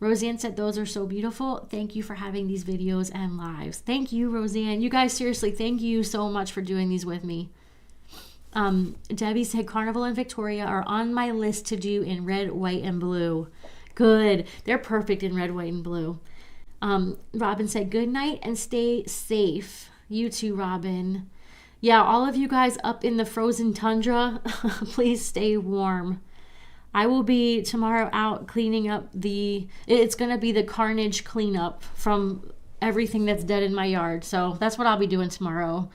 Roseanne said, those are so beautiful. Thank you for having these videos and lives. Thank you, Roseanne. You guys, seriously, thank you so much for doing these with me. Debbie said, Carnival and Victoria are on my list to do in red, white, and blue. Good. They're perfect in red, white, and blue. Robin said, good night and stay safe. You too, Robin. Yeah, all of you guys up in the frozen tundra, please stay warm. I will be tomorrow out cleaning up it's going to be the carnage cleanup from everything that's dead in my yard. So that's what I'll be doing tomorrow.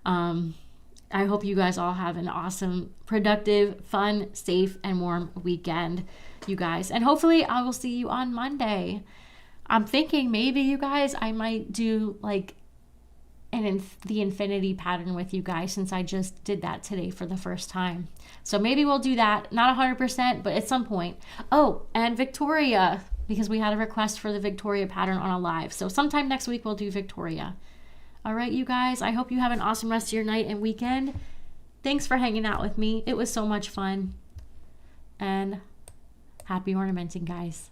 I hope you guys all have an awesome, productive, fun, safe, and warm weekend, you guys. And hopefully I will see you on Monday. I'm thinking maybe, you guys, I might do like the infinity pattern with you guys, since I just did that today for the first time. So maybe we'll do that. Not 100%, but at some point. Oh, and Victoria, because we had a request for the Victoria pattern on a live. So sometime next week we'll do Victoria. All right, you guys, I hope you have an awesome rest of your night and weekend. Thanks for hanging out with me. It was so much fun. And happy ornamenting, guys.